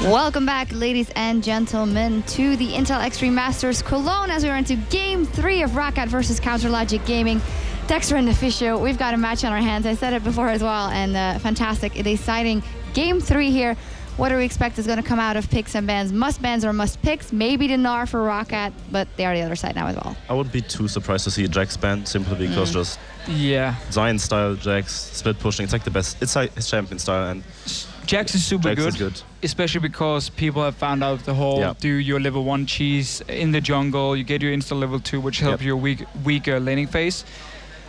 Welcome back, ladies and gentlemen, to the Intel Extreme Masters Cologne as we are into Game 3 of ROCCAT versus Counterlogic Gaming. Dexter and Officio, we've got a match on our hands. I said it before as well, and fantastic, exciting Game 3 here. What do we expect is going to come out of picks and bans? Must bans or must picks? Maybe the Gnar for ROCCAT, but they are the other side now as well. I wouldn't be too surprised to see a Jax ban, simply because just Zion style Jax, split pushing, it's like the best, it's like his champion style, and Jax is super good, especially because people have found out the whole do your level 1 cheese in the jungle, you get your insta level 2, which helps your weaker laning phase.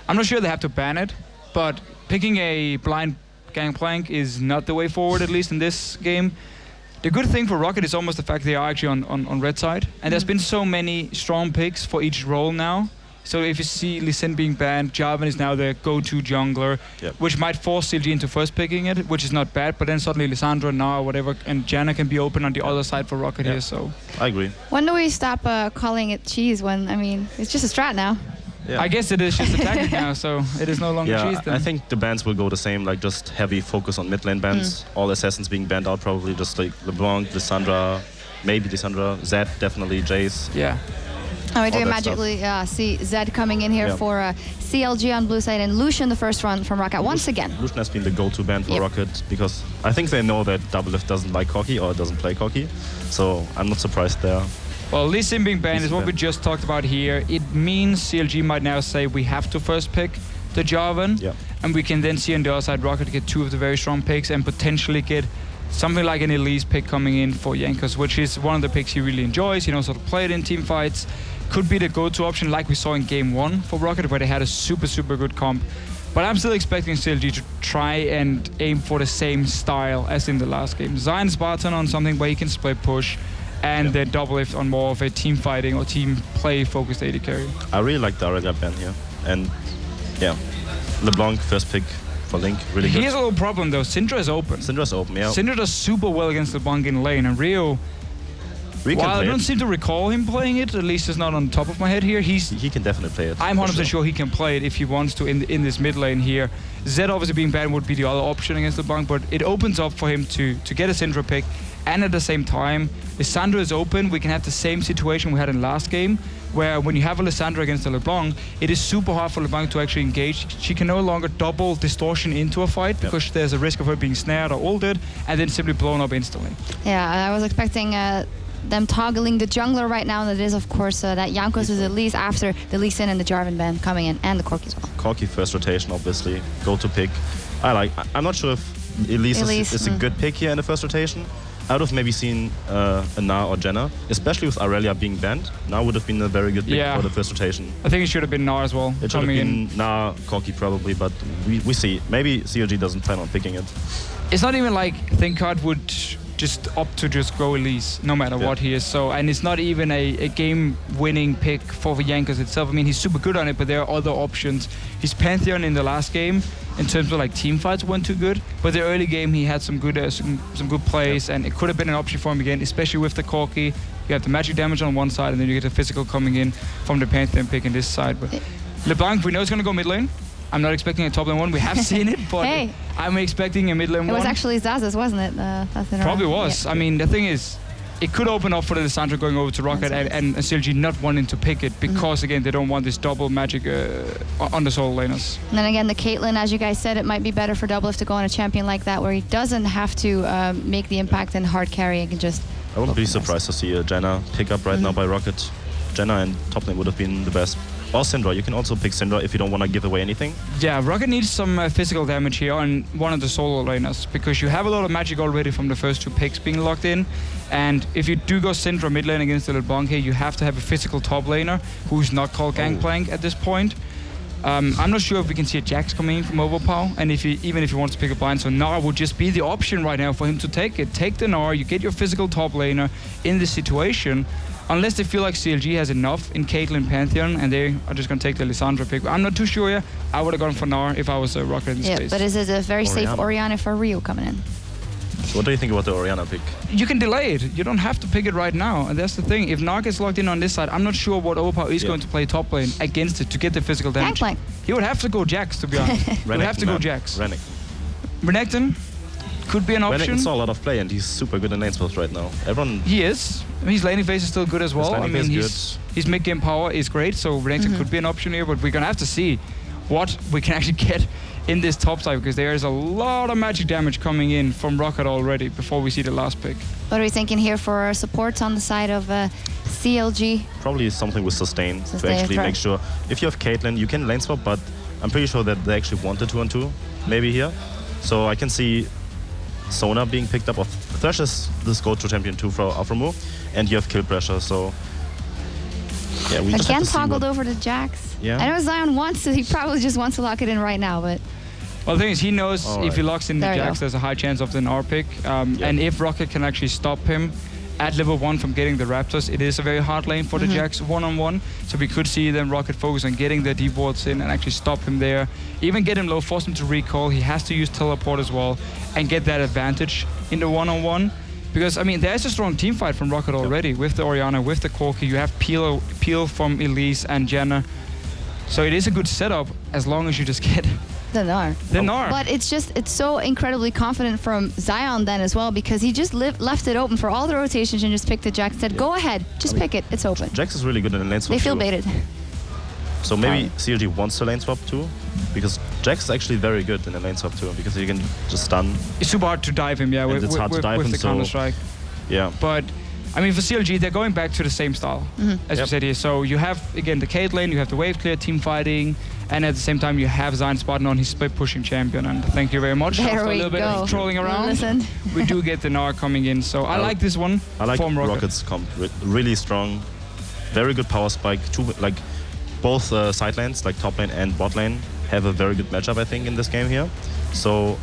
I'm not sure they have to ban it, but picking a blind Gangplank is not the way forward, at least in this game. The good thing for ROCCAT is almost the fact they are actually on red side, and there's been so many strong picks for each role now. So if you see Lee Sin being banned, Jarvan is now the go-to jungler, which might force CLG into first picking it, which is not bad, but then suddenly Lissandra, Gnar, whatever, and Janna can be open on the other side for ROCCAT here, so... I agree. When do we stop calling it cheese when, I mean, it's just a strat now? Yeah. I guess it is just a tactic now, so it is no longer cheese then. I think the bans will go the same, like just heavy focus on mid lane bans. All assassins being banned out probably, just like LeBlanc, Lissandra, maybe Lissandra, Zed, definitely Jace. Yeah. And we do magically see Zed coming in here for CLG on blue side and Lucian the first run from ROCCAT once again. Lucian has been the go-to ban for ROCCAT because I think they know that Doublelift doesn't like Corki or doesn't play Corki, so I'm not surprised there. Well, Lee Sin being banned is what we just talked about here. It means CLG might now say we have to first pick the Jarvan, and we can then see on the other side ROCCAT get 2 of the very strong picks and potentially get something like an Elise pick coming in for Jankos, which is one of the picks he really enjoys. He knows how to play it in team fights. Could be the go-to option like we saw in Game 1 for ROCCAT, where they had a super good comp. But I'm still expecting CLG to try and aim for the same style as in the last game. Zion Spartan on something where he can split push, and then Doublelift on more of a team fighting or team play focused AD carry. I really like the ROCCAT ban here. And LeBlanc first pick for Link, really good. He has a little problem though, Syndra is open. Syndra's open, Syndra does super well against LeBlanc in lane, and Rio, while I don't seem to recall him playing it, at least it's not on top of my head here, he can definitely play it. I'm 100% sure he can play it if he wants to in this mid lane here. Zed obviously being banned would be the other option against LeBlanc, but it opens up for him to get a Syndra pick. And at the same time, Lissandra is open. We can have the same situation we had in last game, where when you have a Lissandra against a LeBlanc, it is super hard for LeBlanc to actually engage. She can no longer double distortion into a fight because there's a risk of her being snared or ulted and then simply blown up instantly. Yeah, I was expecting them toggling the jungler right now, and it is of course that Jankos is at least after the Lee Sin and the Jarvan ban coming in, and the Corki as well. Corki first rotation, obviously, go to pick. I'm not sure if Elise is a good pick here in the first rotation. I would have maybe seen a Gnar or Janna, especially with Aurelia being banned. Gnar would have been a very good pick for the first rotation. I think it should have been Gnar as well. It should have been Gnar, Corki probably, but we see. Maybe CLG doesn't plan on picking it. It's not even like ThinkCard would just opt to just go Elise, no matter what he is. So, and it's not even a game-winning pick for Jankos itself. I mean, he's super good on it, but there are other options. His Pantheon in the last game, in terms of like team fights, weren't too good. But the early game, he had some good plays, and it could have been an option for him again, especially with the Corki. You have the magic damage on one side, and then you get the physical coming in from the Pantheon pick on this side. But LeBlanc, we know it's going to go mid lane. I'm not expecting a top lane one. We have seen it, but I'm expecting a mid lane one. It was actually Zaz's, wasn't it? Probably was. I mean, the thing is, it could open up for the Lissandra going over to ROCCAT and CLG not wanting to pick it because, again, they don't want this double magic on the solo laners. And then again, the Caitlyn, as you guys said, it might be better for Doublelift to go on a champion like that where he doesn't have to make the impact and hard carry and can just... I wouldn't be surprised to see a Janna pick up right now by ROCCAT. Janna and top lane would have been the best. Or Syndra. You can also pick Syndra if you don't want to give away anything. Yeah, ROCCAT needs some physical damage here on one of the solo laners because you have a lot of magic already from the first 2 picks being locked in. And if you do go Syndra mid lane against the LeBlanc here, you have to have a physical top laner who's not called Gangplank at this point. I'm not sure if we can see a Jax coming in from Overpower, and even if he wants to pick a blind, so Gnar would just be the option right now for him to take it. Take the Gnar, you get your physical top laner in this situation. Unless they feel like CLG has enough in Caitlyn Pantheon and they are just going to take the Lissandra pick. I'm not too sure yet. I would have gone for Gnar if I was a ROCCAT in this case. But is it a very safe Orianna for Rio coming in? So what do you think about the Orianna pick? You can delay it. You don't have to pick it right now. And that's the thing. If Gnar gets locked in on this side, I'm not sure what Overpower is going to play top lane against it to get the physical damage. Gangplank. He would have to go Jax, to be honest. He would have to go Jax. Renekton. Renekton? could be an option. He saw a lot of play, and he's super good in lane swaps right now. Everyone. He is. His laning phase is still good as well. I mean, his mid-game power is great, so Renekton could be an option here, but we're gonna have to see what we can actually get in this top side, because there is a lot of magic damage coming in from ROCCAT already before we see the last pick. What are we thinking here for supports on the side of CLG? Probably something with sustain to actually make sure. If you have Caitlyn, you can lane swap, but I'm pretty sure that they actually want the 2-on-2 maybe here. So I can see Sona being picked up. Thresh is this go-to champion too for Alphamu, and you have kill pressure, so yeah, we just have to toggled over to Jax. Yeah. I know Zion wants to, he probably just wants to lock it in right now, but... Well, the thing is, he knows if he locks in the Jax, there's a high chance of an R pick. And if ROCCAT can actually stop him at level 1 from getting the Raptors, it is a very hard lane for the Jax one-on-one. So we could see them ROCCAT focus on getting the deep wards in and actually stop him there. Even get him low, force him to recall. He has to use teleport as well and get that advantage in the one-on-one. Because, I mean, there's a strong team fight from ROCCAT already with the Orianna, with the Corki. You have Peel from Elise and Janna. So it is a good setup as long as you just get the Gnar. But it's so incredibly confident from Zion then as well, because he just left it open for all the rotations and just picked the Jax. Said, go ahead, just pick it, it's open. Jax is really good in the lane swap. They feel baited. So maybe CLG wants to lane swap too, because Jax is actually very good in the lane swap too, because you can just stun. It's super hard to dive him, yeah, with the Counter-Strike. Yeah. But I mean, for CLG, they're going back to the same style, as we said here. So you have, again, the Caitlyn, you have the wave clear, team fighting, and at the same time, you have Zion spotting on his split pushing champion. And thank you very much. After a little bit of trolling around, we do get the Gnar coming in. So I like this one. I like ROCCAT's comp, really strong, very good power spike. Both side lanes, like top lane and bot lane, have a very good matchup, I think, in this game here. So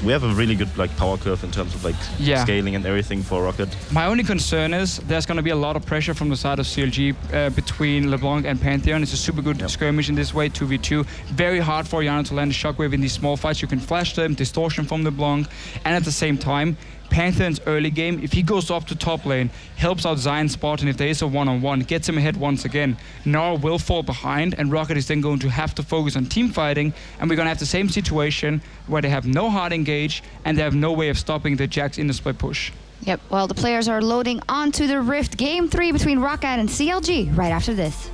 we have a really good power curve in terms of scaling and everything for ROCCAT. My only concern is there's going to be a lot of pressure from the side of CLG between LeBlanc and Pantheon. It's a super good skirmish in this way, 2v2. Very hard for Orianna to land a shockwave in these small fights. You can flash them, distortion from LeBlanc, and at the same time, Pantheon's early game, if he goes up to top lane, helps out Zion spot, and if there is a one-on-one, gets him ahead once again. Gnar will fall behind, and ROCCAT is then going to have to focus on team fighting, and we're going to have the same situation where they have no hard engage, and they have no way of stopping the Jax in the split push. Yep, well, the players are loading onto the Rift. Game 3 between ROCCAT and CLG right after this.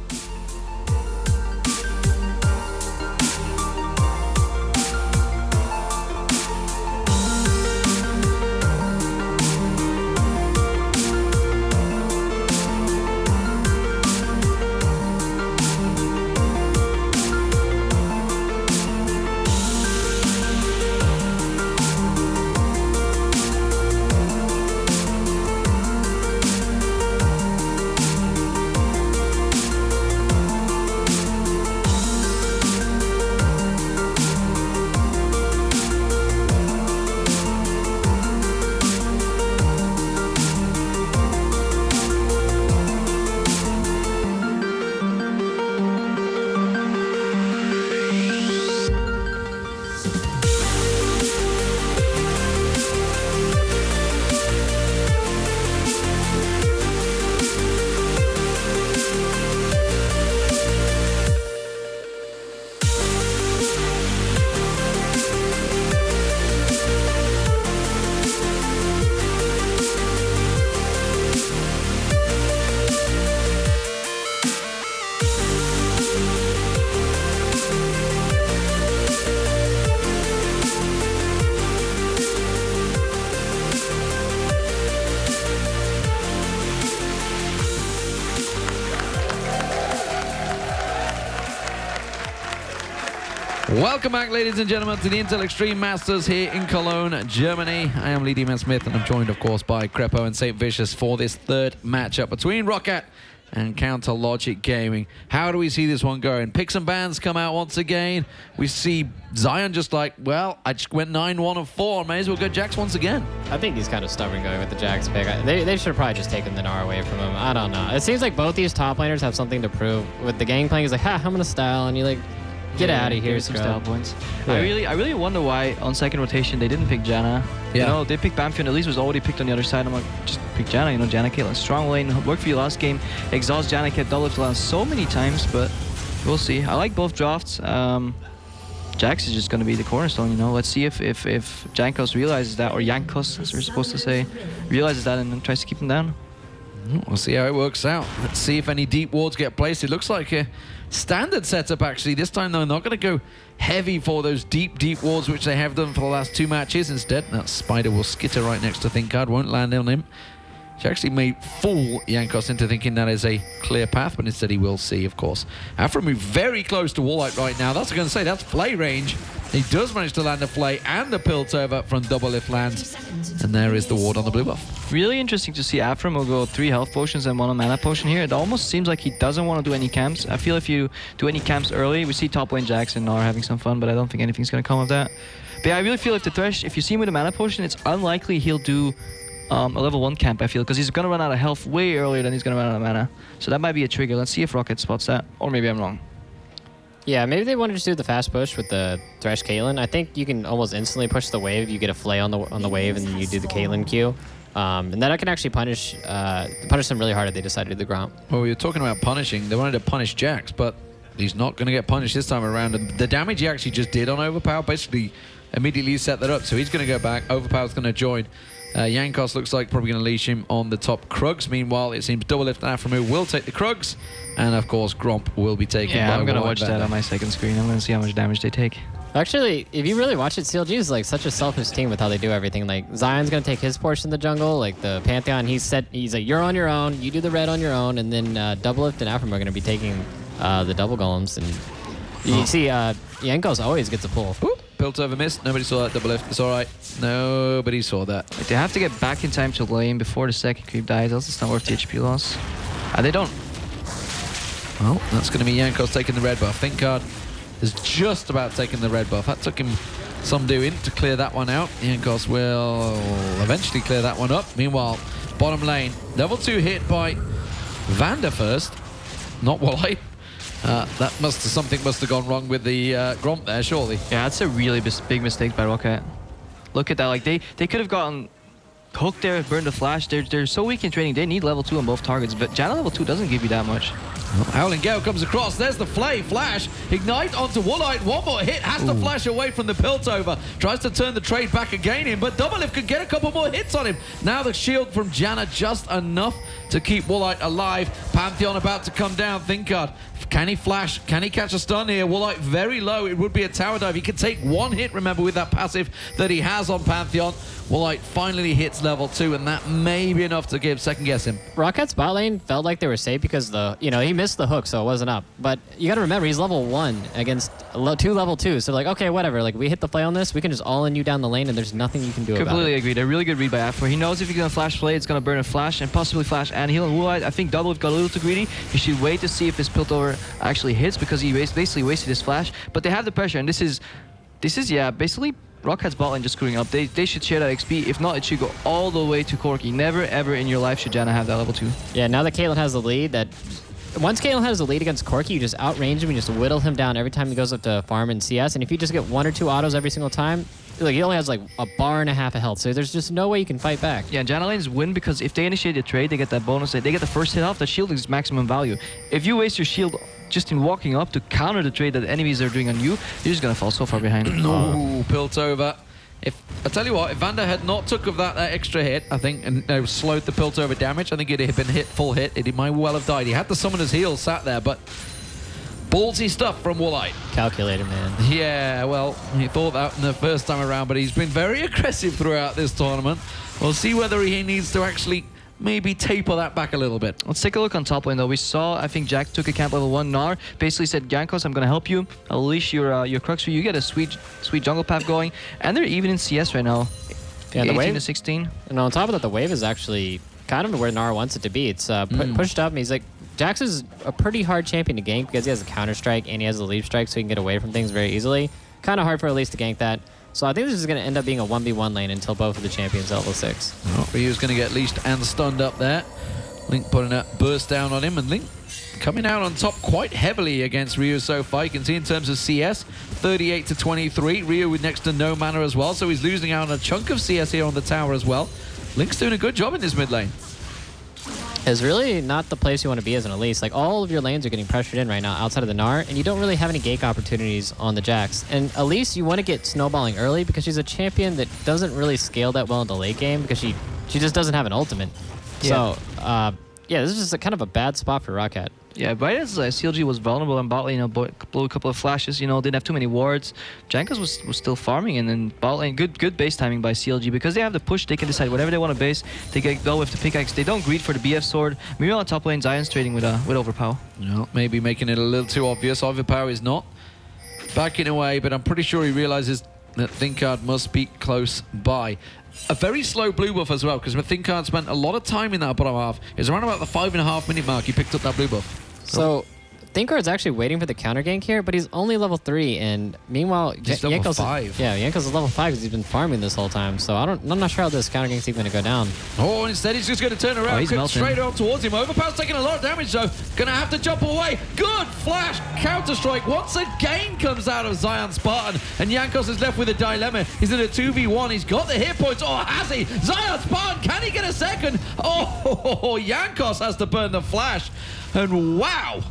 Welcome back, ladies and gentlemen, to the Intel Extreme Masters here in Cologne, Germany. I am Lee Demon Smith, and I'm joined, of course, by Crepo and St. Vicious for this third matchup between ROCCAT and Counter Logic Gaming. How do we see this one going? Picks and bans come out once again. We see Zion just like, well, I just went 9-1-4. May as well go Jax once again. I think he's kind of stubborn going with the Jax pick. They should have probably just taken the Gnar away from him. I don't know. It seems like both these top laners have something to prove. With the gang playing, he's like, ha, I'm going to style, and you like, get out of here, some style points. Yeah. I really wonder why on second rotation they didn't pick Janna. Yeah. You know, they picked Pantheon. At least was already picked on the other side. I'm like, just pick Janna. You know, Janna, Caitlyn, strong lane, worked for you last game. Exhaust Janna, kept double to last so many times, but we'll see. I like both drafts. Jax is just going to be the cornerstone, you know. Let's see if Jankos realizes that, or Jankos, as we're supposed to say, realizes that and then tries to keep him down. We'll see how it works out. Let's see if any deep wards get placed. It looks like a standard setup, actually. This time, they're not going to go heavy for those deep wards, which they have done for the last 2 matches. Instead, that Spider will skitter right next to ThinkGuard, won't land on him. She actually may fool Jankos into thinking that is a clear path, but instead he will see, of course. Afro move very close to Wallite right now. That's what I'm going to say. That's Flay range. He does manage to land a Flay and a Piltover from double if lands. And there is the ward on the blue buff. Really interesting to see Afram will go 3 health potions and 1 mana potion here. It almost seems like he doesn't want to do any camps. I feel if you do any camps early, we see top lane Jax and Gnar having some fun, but I don't think anything's going to come of that. But yeah, I really feel if the Thresh, if you see him with a mana potion, it's unlikely he'll do a level 1 camp, I feel, because he's going to run out of health way earlier than he's going to run out of mana. So that might be a trigger. Let's see if ROCCAT spots that, or maybe I'm wrong. Yeah, maybe they wanted to do the fast push with the Thresh Caitlyn. I think you can almost instantly push the wave. You get a Flay on the wave, and then you do the Caitlyn Q. And that can actually punish them really hard if they decide to do the Gromp. Well, we were talking about punishing. They wanted to punish Jax, but he's not going to get punished this time around. And the damage he actually just did on Overpower basically immediately set that up. So he's going to go back. Overpower's going to join. Jankos looks like probably going to leash him on the top Krugs. Meanwhile, it seems Double Lift and Aframu will take the Krugs. And of course, Gromp will be taken by I'm going to watch that on my second screen. I'm going to see how much damage they take. Actually, if you really watch it, CLG is like such a selfish team with how they do everything. Like Zion's gonna take his portion of the jungle. Like the Pantheon, he's like, you're on your own. You do the red on your own, and then Double Lift and Afram are gonna be taking the double golems. And you see, Jankos always gets a pull. Oop, Piltover missed. Nobody saw that Double Lift. It's all right. Nobody saw that. Like, they have to get back in time to lane before the second creep dies. Else it's not worth the HP loss. They don't. Well, that's going to be Jankos taking the red buff. ThinkGuard is just about taking the red buff. That took him some doing to clear that one out. Jankos will eventually clear that one up. Meanwhile, bottom lane, level 2 hit by Vander first, not Wallite. Something must have gone wrong with the Gromp there, surely. Yeah, that's a really big mistake by ROCCAT. Look at that, like they could have gotten hooked there, burned the flash. They're so weak in training. They need level 2 on both targets, but Janna level 2 doesn't give you that much. Howling Gale comes across. There's the Flay. Flash. Ignite onto Wallite. One more hit. Has to flash away from the Piltover. Tries to turn the trade back again in, but Double Lift could get a couple more hits on him. Now the shield from Janna just enough to keep Wallite alive. Pantheon about to come down. ThinkGuard. Can he flash? Can he catch a stun here? Wallite very low. It would be a tower dive. He can take 1 hit, remember, with that passive that he has on Pantheon. Wallite finally hits level 2, and that may be enough to second guess him. ROCCAT's bot lane felt like they were safe because he missed the hook, so it wasn't up. But you got to remember, he's level 1 against 2 level 2. So like, okay, whatever. Like, we hit the play on this, we can just all-in you down the lane, and there's nothing you can do about it. Completely agreed. A really good read by Afro. He knows if he's going to flash play, it's going to burn a flash and possibly flash and heal. And Wallite, I think Double got a little too greedy. He should wait to see if his Piltover actually hits because he basically wasted his flash. But they have the pressure, and this is basically ROCCAT's bot lane just screwing up. They should share that XP. If not, it should go all the way to Corki. Never, ever in your life should Janna have that level 2. Yeah, now that Caitlyn has the lead, once Caitlyn has the lead against Corki, you just outrange him and just whittle him down every time he goes up to farm in CS. And if you just get 1 or 2 autos every single time, like he only has like a bar and a half of health. So there's just no way you can fight back. Yeah, Janna lanes win because if they initiate a trade, they get that bonus. They get the first hit off. That shield is maximum value. If you waste your shield just in walking up to counter the trade that the enemies are doing on you, you're just gonna fall so far behind. No, Piltover. I tell you what, if Vander had not took of that extra hit, I think, and slowed the Piltover damage, I think it'd have been full hit. It might well have died. He had the Summoner's Heal sat there, but ballsy stuff from Wallite. Calculator, man. Yeah, well, he thought that in the first time around, but he's been very aggressive throughout this tournament. We'll see whether he needs to actually maybe taper that back a little bit. Let's take a look on top lane though. We saw, I think Jack took a camp level 1. Gnar basically said, Jankos, I'm gonna help you. I'll leash your Crux for you. You get a sweet jungle path going. And they're even in CS right now. Yeah, 18 the wave, to 16. And on top of that, the wave is actually kind of where Gnar wants it to be. It's pushed up, and he's like, Jax is a pretty hard champion to gank because he has a counter strike and he has a leap strike, so he can get away from things very easily. Kind of hard for Elise to gank that. So I think this is going to end up being a 1v1 lane until both of the champions are level 6. Oh, Ryu's going to get leashed and stunned up there. Link putting a burst down on him, and Link coming out on top quite heavily against Ryu so far. You can see in terms of CS, 38 to 23. Ryu with next to no mana as well, so he's losing out on a chunk of CS here on the tower as well. Link's doing a good job in this mid lane. is really not the place you want to be as an Elise. Like, all of your lanes are getting pressured in right now outside of the Gnar, and you don't really have any gank opportunities on the Jax. And Elise, you want to get snowballing early because she's a champion that doesn't really scale that well in the late game because she just doesn't have an ultimate. Yeah. So, yeah, this is just kind of a bad spot for ROCCAT. Yeah, right as CLG was vulnerable and bot lane, blew a couple of flashes, didn't have too many wards. Jankos was still farming, and then bot lane, good base timing by CLG. Because they have the push, they can decide whatever they want to base. They go with the pickaxe. They don't greed for the BF sword. Meanwhile, on top lane, Zion's trading with Overpower. No, maybe making it a little too obvious. Overpower is not backing away, but I'm pretty sure he realizes that Thinkard must be close by. A very slow blue buff as well, because Thinkard spent a lot of time in that bottom half. It's around about the 5.5 minute mark he picked up that blue buff. So Thinkard's actually waiting for the counter gank here, but he's only level 3, and meanwhile, he's level 5. Yeah, Jankos is level 5 because he's been farming this whole time. So I'm not sure how this counter gank's even going to go down. Oh, instead he's just going to turn around, straight on towards him. Overpower's taking a lot of damage though. Going to have to jump away. Good flash, counter strike. Once again comes out of Zion Spartan, and Jankos is left with a dilemma. He's in a 2v1. He's got the hit points. Oh, has he? Zion Spartan, can he get a second? Oh, Jankos has to burn the flash, and wow.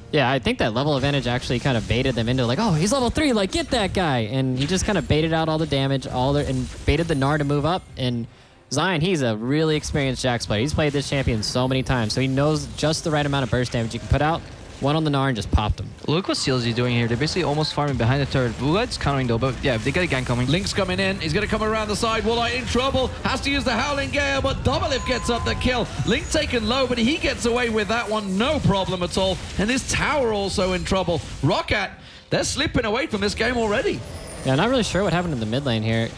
Yeah, I think that level advantage actually kind of baited them into like, oh, he's level 3, like, get that guy. And he just kind of baited out all the damage, and baited the Gnar to move up. And Zion, he's a really experienced Jax player. He's played this champion so many times, so he knows just the right amount of burst damage you can put out. One on the Gnar and just popped him. Look what CLG is doing here. They're basically almost farming behind the turret. Woolite's countering though, but yeah, they got a gank coming. Link's coming in. He's going to come around the side. Woolite in trouble. Has to use the Howling Gale, but Doublelift gets up the kill. Link taken low, but he gets away with that one. No problem at all. And this tower also in trouble. ROCCAT, they're slipping away from this game already. Yeah, not really sure what happened in the mid lane here.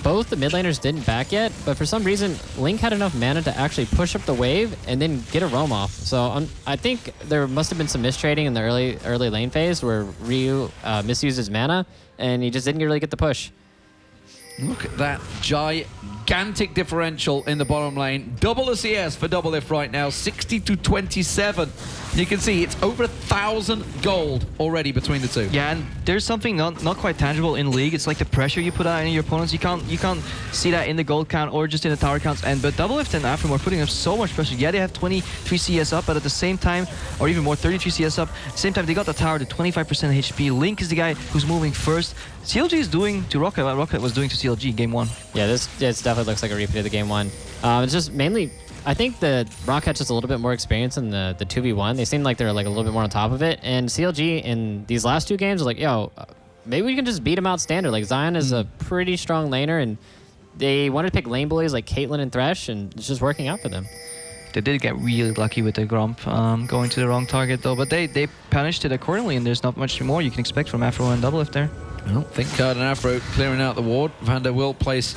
Both the mid laners didn't back yet, but for some reason, Link had enough mana to actually push up the wave and then get a roam off. So I think there must have been some mistrading in the early lane phase where Ryu misused his mana, and he just didn't really get the push. Look at that gigantic differential in the bottom lane. Double the CS for Doublelift right now, 60 to 27. You can see it's over 1,000 gold already between the two. Yeah, and there's something not quite tangible in League. It's like the pressure you put out on your opponents. You can't see that in the gold count or just in the tower counts. But Doublelift and Afrim are putting up so much pressure. Yeah, they have 23 CS up, but at the same time, or even more, 33 CS up. At the same time, they got the tower to 25% HP. Link is the guy who's moving first. CLG is doing to ROCCAT what ROCCAT was doing to CLG game 1. Yeah, this definitely looks like a repeat of the game 1. It's just mainly, I think the ROCCAT's just a little bit more experience in the 2v1. They seem like they're like a little bit more on top of it. And CLG in these last 2 games are like, yo, maybe we can just beat him out standard. Like, Zion is a pretty strong laner, and they wanted to pick lane bullies like Caitlyn and Thresh, and it's just working out for them. They did get really lucky with the Gromp going to the wrong target though, but they punished it accordingly, and there's not much more you can expect from Afro and Doublelift there. Well, Thinkard and Afro clearing out the ward. Vander will place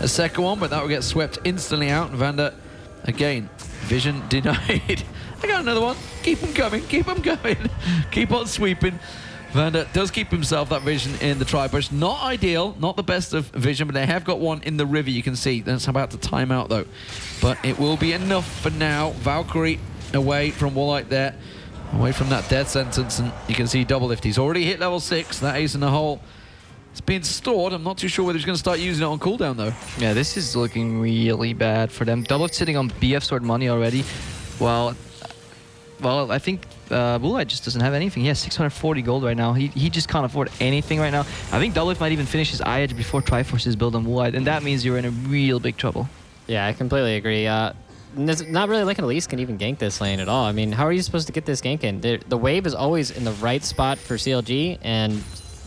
a second one, but that will get swept instantly out. And Vander, again, vision denied. I got another one. Keep them coming, keep them going. Keep on sweeping. Vander does keep himself that vision in the tri-bush. Not ideal, not the best of vision, but they have got one in the river, you can see. That's about to time out, though. But it will be enough for now. Valkyrie away from Woolite there. Away from that death sentence, and you can see Doublelift. He's already hit level 6. That ace in the hole. It's been stored. I'm not too sure whether he's going to start using it on cooldown, though. Yeah, this is looking really bad for them. Doublelift sitting on BF sword money already. Well, I think Woolite just doesn't have anything. He has 640 gold right now. He just can't afford anything right now. I think Doublelift might even finish his eye edge before Triforce is built on Woolite, and that means you're in a real big trouble. Yeah, I completely agree. It's not really like an Elise can even gank this lane at all. I mean, how are you supposed to get this gank in? The wave is always in the right spot for CLG, and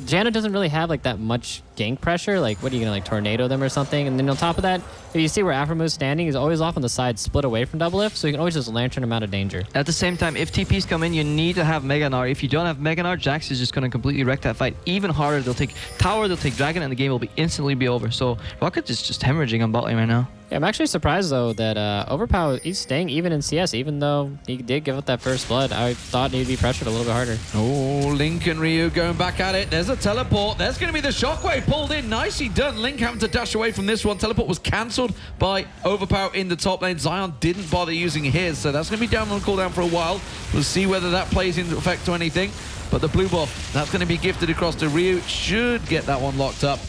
Janna doesn't really have like that much gank pressure. Like, what are you gonna like tornado them or something? And then on top of that, if you see where Aframu's standing, he's always off on the side, split away from Doublelift, so you can always just lantern him out of danger. At the same time, if TPs come in, you need to have Mega Gnar. If you don't have Mega Gnar, Jax is just gonna completely wreck that fight even harder. They'll take tower, they'll take dragon, and the game will instantly be over. So ROCCAT is just hemorrhaging on bot lane right now. Yeah, I'm actually surprised, though, that Overpower, he's staying even in CS, even though he did give up that first blood. I thought he'd be pressured a little bit harder. Oh, Link and Ryu going back at it. There's a teleport. There's going to be the shockwave pulled in. Nicely done. Link having to dash away from this one. Teleport was cancelled by Overpower in the top lane. Zion didn't bother using his, so that's going to be down on cooldown for a while. We'll see whether that plays into effect to anything. But the blue buff, that's going to be gifted across to Ryu. Should get that one locked up.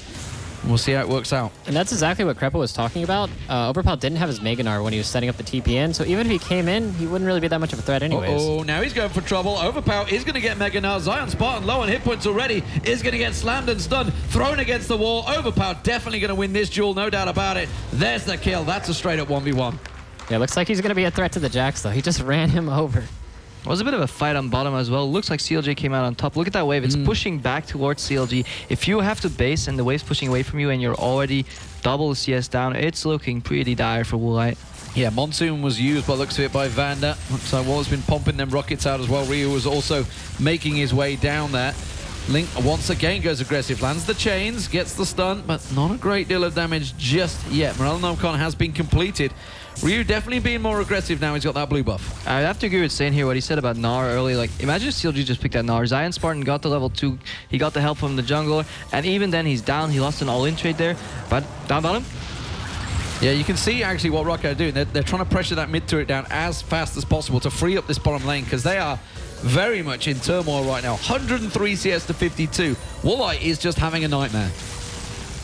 We'll see how it works out. And that's exactly what Krepo was talking about. Overpower didn't have his Mega Gnar when he was setting up the TPN, so even if he came in, he wouldn't really be that much of a threat anyways. Oh, now he's going for trouble. Overpower is going to get Mega Gnar. Zion Spartan low on hit points already, is going to get slammed and stunned, thrown against the wall. Overpower definitely going to win this duel, no doubt about it. There's the kill. That's a straight up 1v1. Yeah, looks like he's going to be a threat to the Jax, though. He just ran him over. It was a bit of a fight on bottom as well. Looks like CLG came out on top. Look at that wave. It's pushing back towards CLG. If you have to base and the wave's pushing away from you and you're already double CS down, it's looking pretty dire for Woolite. Yeah, Monsoon was used by the looks of it by Vanda. So Wall's been pumping them rockets out as well. Ryu was also making his way down there. Link once again goes aggressive, lands the chains, gets the stun, but not a great deal of damage just yet. Morello has been completed. Ryu definitely being more aggressive now he's got that blue buff. I have to agree with Sane here, what he said about Gnar early. Like, imagine if CLG just picked that Gnar. Zion Spartan got to level 2, he got the help from the jungler, and even then he's down, he lost an all-in trade there. But down bottom? Yeah, you can see actually what ROCCAT are doing. They're trying to pressure that mid turret down as fast as possible to free up this bottom lane, because they are very much in turmoil right now. 103 CS to 52. Woolite is just having a nightmare.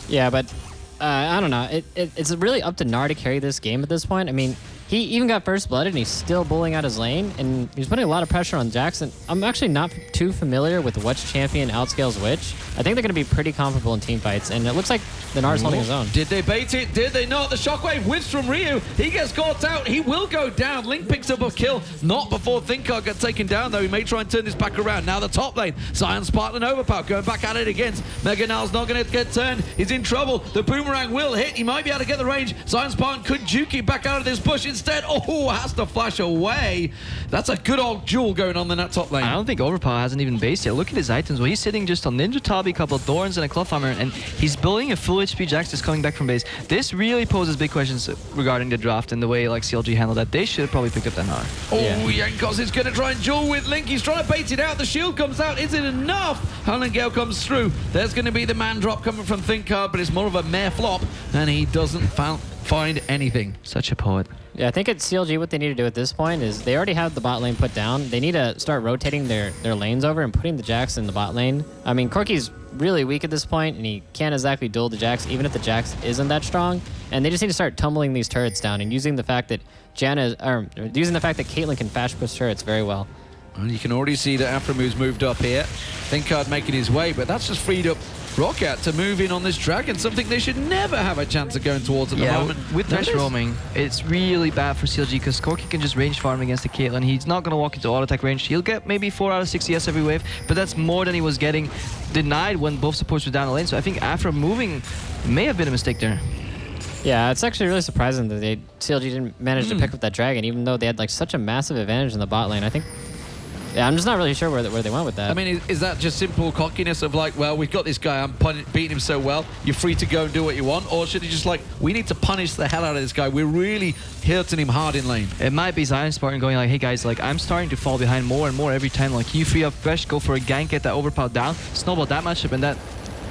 Yeah, but I don't know. It's really up to Gnar to carry this game at this point. I mean, he even got first blooded and he's still bullying out his lane, and he's putting a lot of pressure on Jackson. I'm actually not too familiar with which champion outscales which. I think they're going to be pretty comparable in team fights, and it looks like the Gnar's holding his own. Did they bait it? Did they not? The shockwave whips from Ryu. He gets caught out. He will go down. Link picks up a kill. Not before Thinkard gets taken down, though. He may try and turn this back around. Now the top lane. Zion Spartan and Overpower going back at it against. Mega Gnar's not going to get turned. He's in trouble. The boomerang will hit. He might be able to get the range. Zion Spartan could juke it back out of this bush instead. Oh, has to flash away. That's a good old duel going on in that top lane. I don't think Overpower hasn't even based yet. Look at his items. Well, he's sitting just on Ninja Tabi, a couple of Thorns, and a Cloth Armor, and he's building a full HP Jax just coming back from base. This really poses big questions regarding the draft and the way like CLG handled that. They should have probably picked up that Gnar. Oh, yeah. Jankos is going to try and duel with Link. He's trying to bait it out. The shield comes out. Is it enough? Howland Gale comes through. There's going to be the man drop coming from Thinkard, but it's more of a mare flop, and he doesn't find anything. Such a poet. Yeah, I think at CLG what they need to do at this point is they already have the bot lane put down. They need to start rotating their lanes over and putting the Jax in the bot lane. I mean, Corki's really weak at this point, and he can't exactly duel the Jax, even if the Jax isn't that strong. And they just need to start tumbling these turrets down and using the fact that Caitlyn can fast push turrets very well. And you can already see that Aframu's moved up here. Thinkard making his way, but that's just freed up ROCCAT to move in on this dragon, something they should never have a chance of going towards at the moment. With Thresh roaming, it's really bad for CLG because Corki can just range farm against the Caitlyn. He's not going to walk into auto attack range. He'll get maybe 4 out of 6 CS every wave, but that's more than he was getting denied when both supports were down the lane. So I think Afra moving may have been a mistake there. Yeah, it's actually really surprising that CLG didn't manage to pick up that dragon, even though they had like such a massive advantage in the bot lane. I think. Yeah, I'm just not really sure where they went with that. I mean, is that just simple cockiness of like, well, we've got this guy, I'm beating him so well, you're free to go and do what you want? Or should he just like, we need to punish the hell out of this guy, we're really hurting him hard in lane? It might be Zion Spartan going like, hey guys, like I'm starting to fall behind more and more every time. Like, can you free up Thresh, go for a gank, get that overpower down, snowball that matchup, and that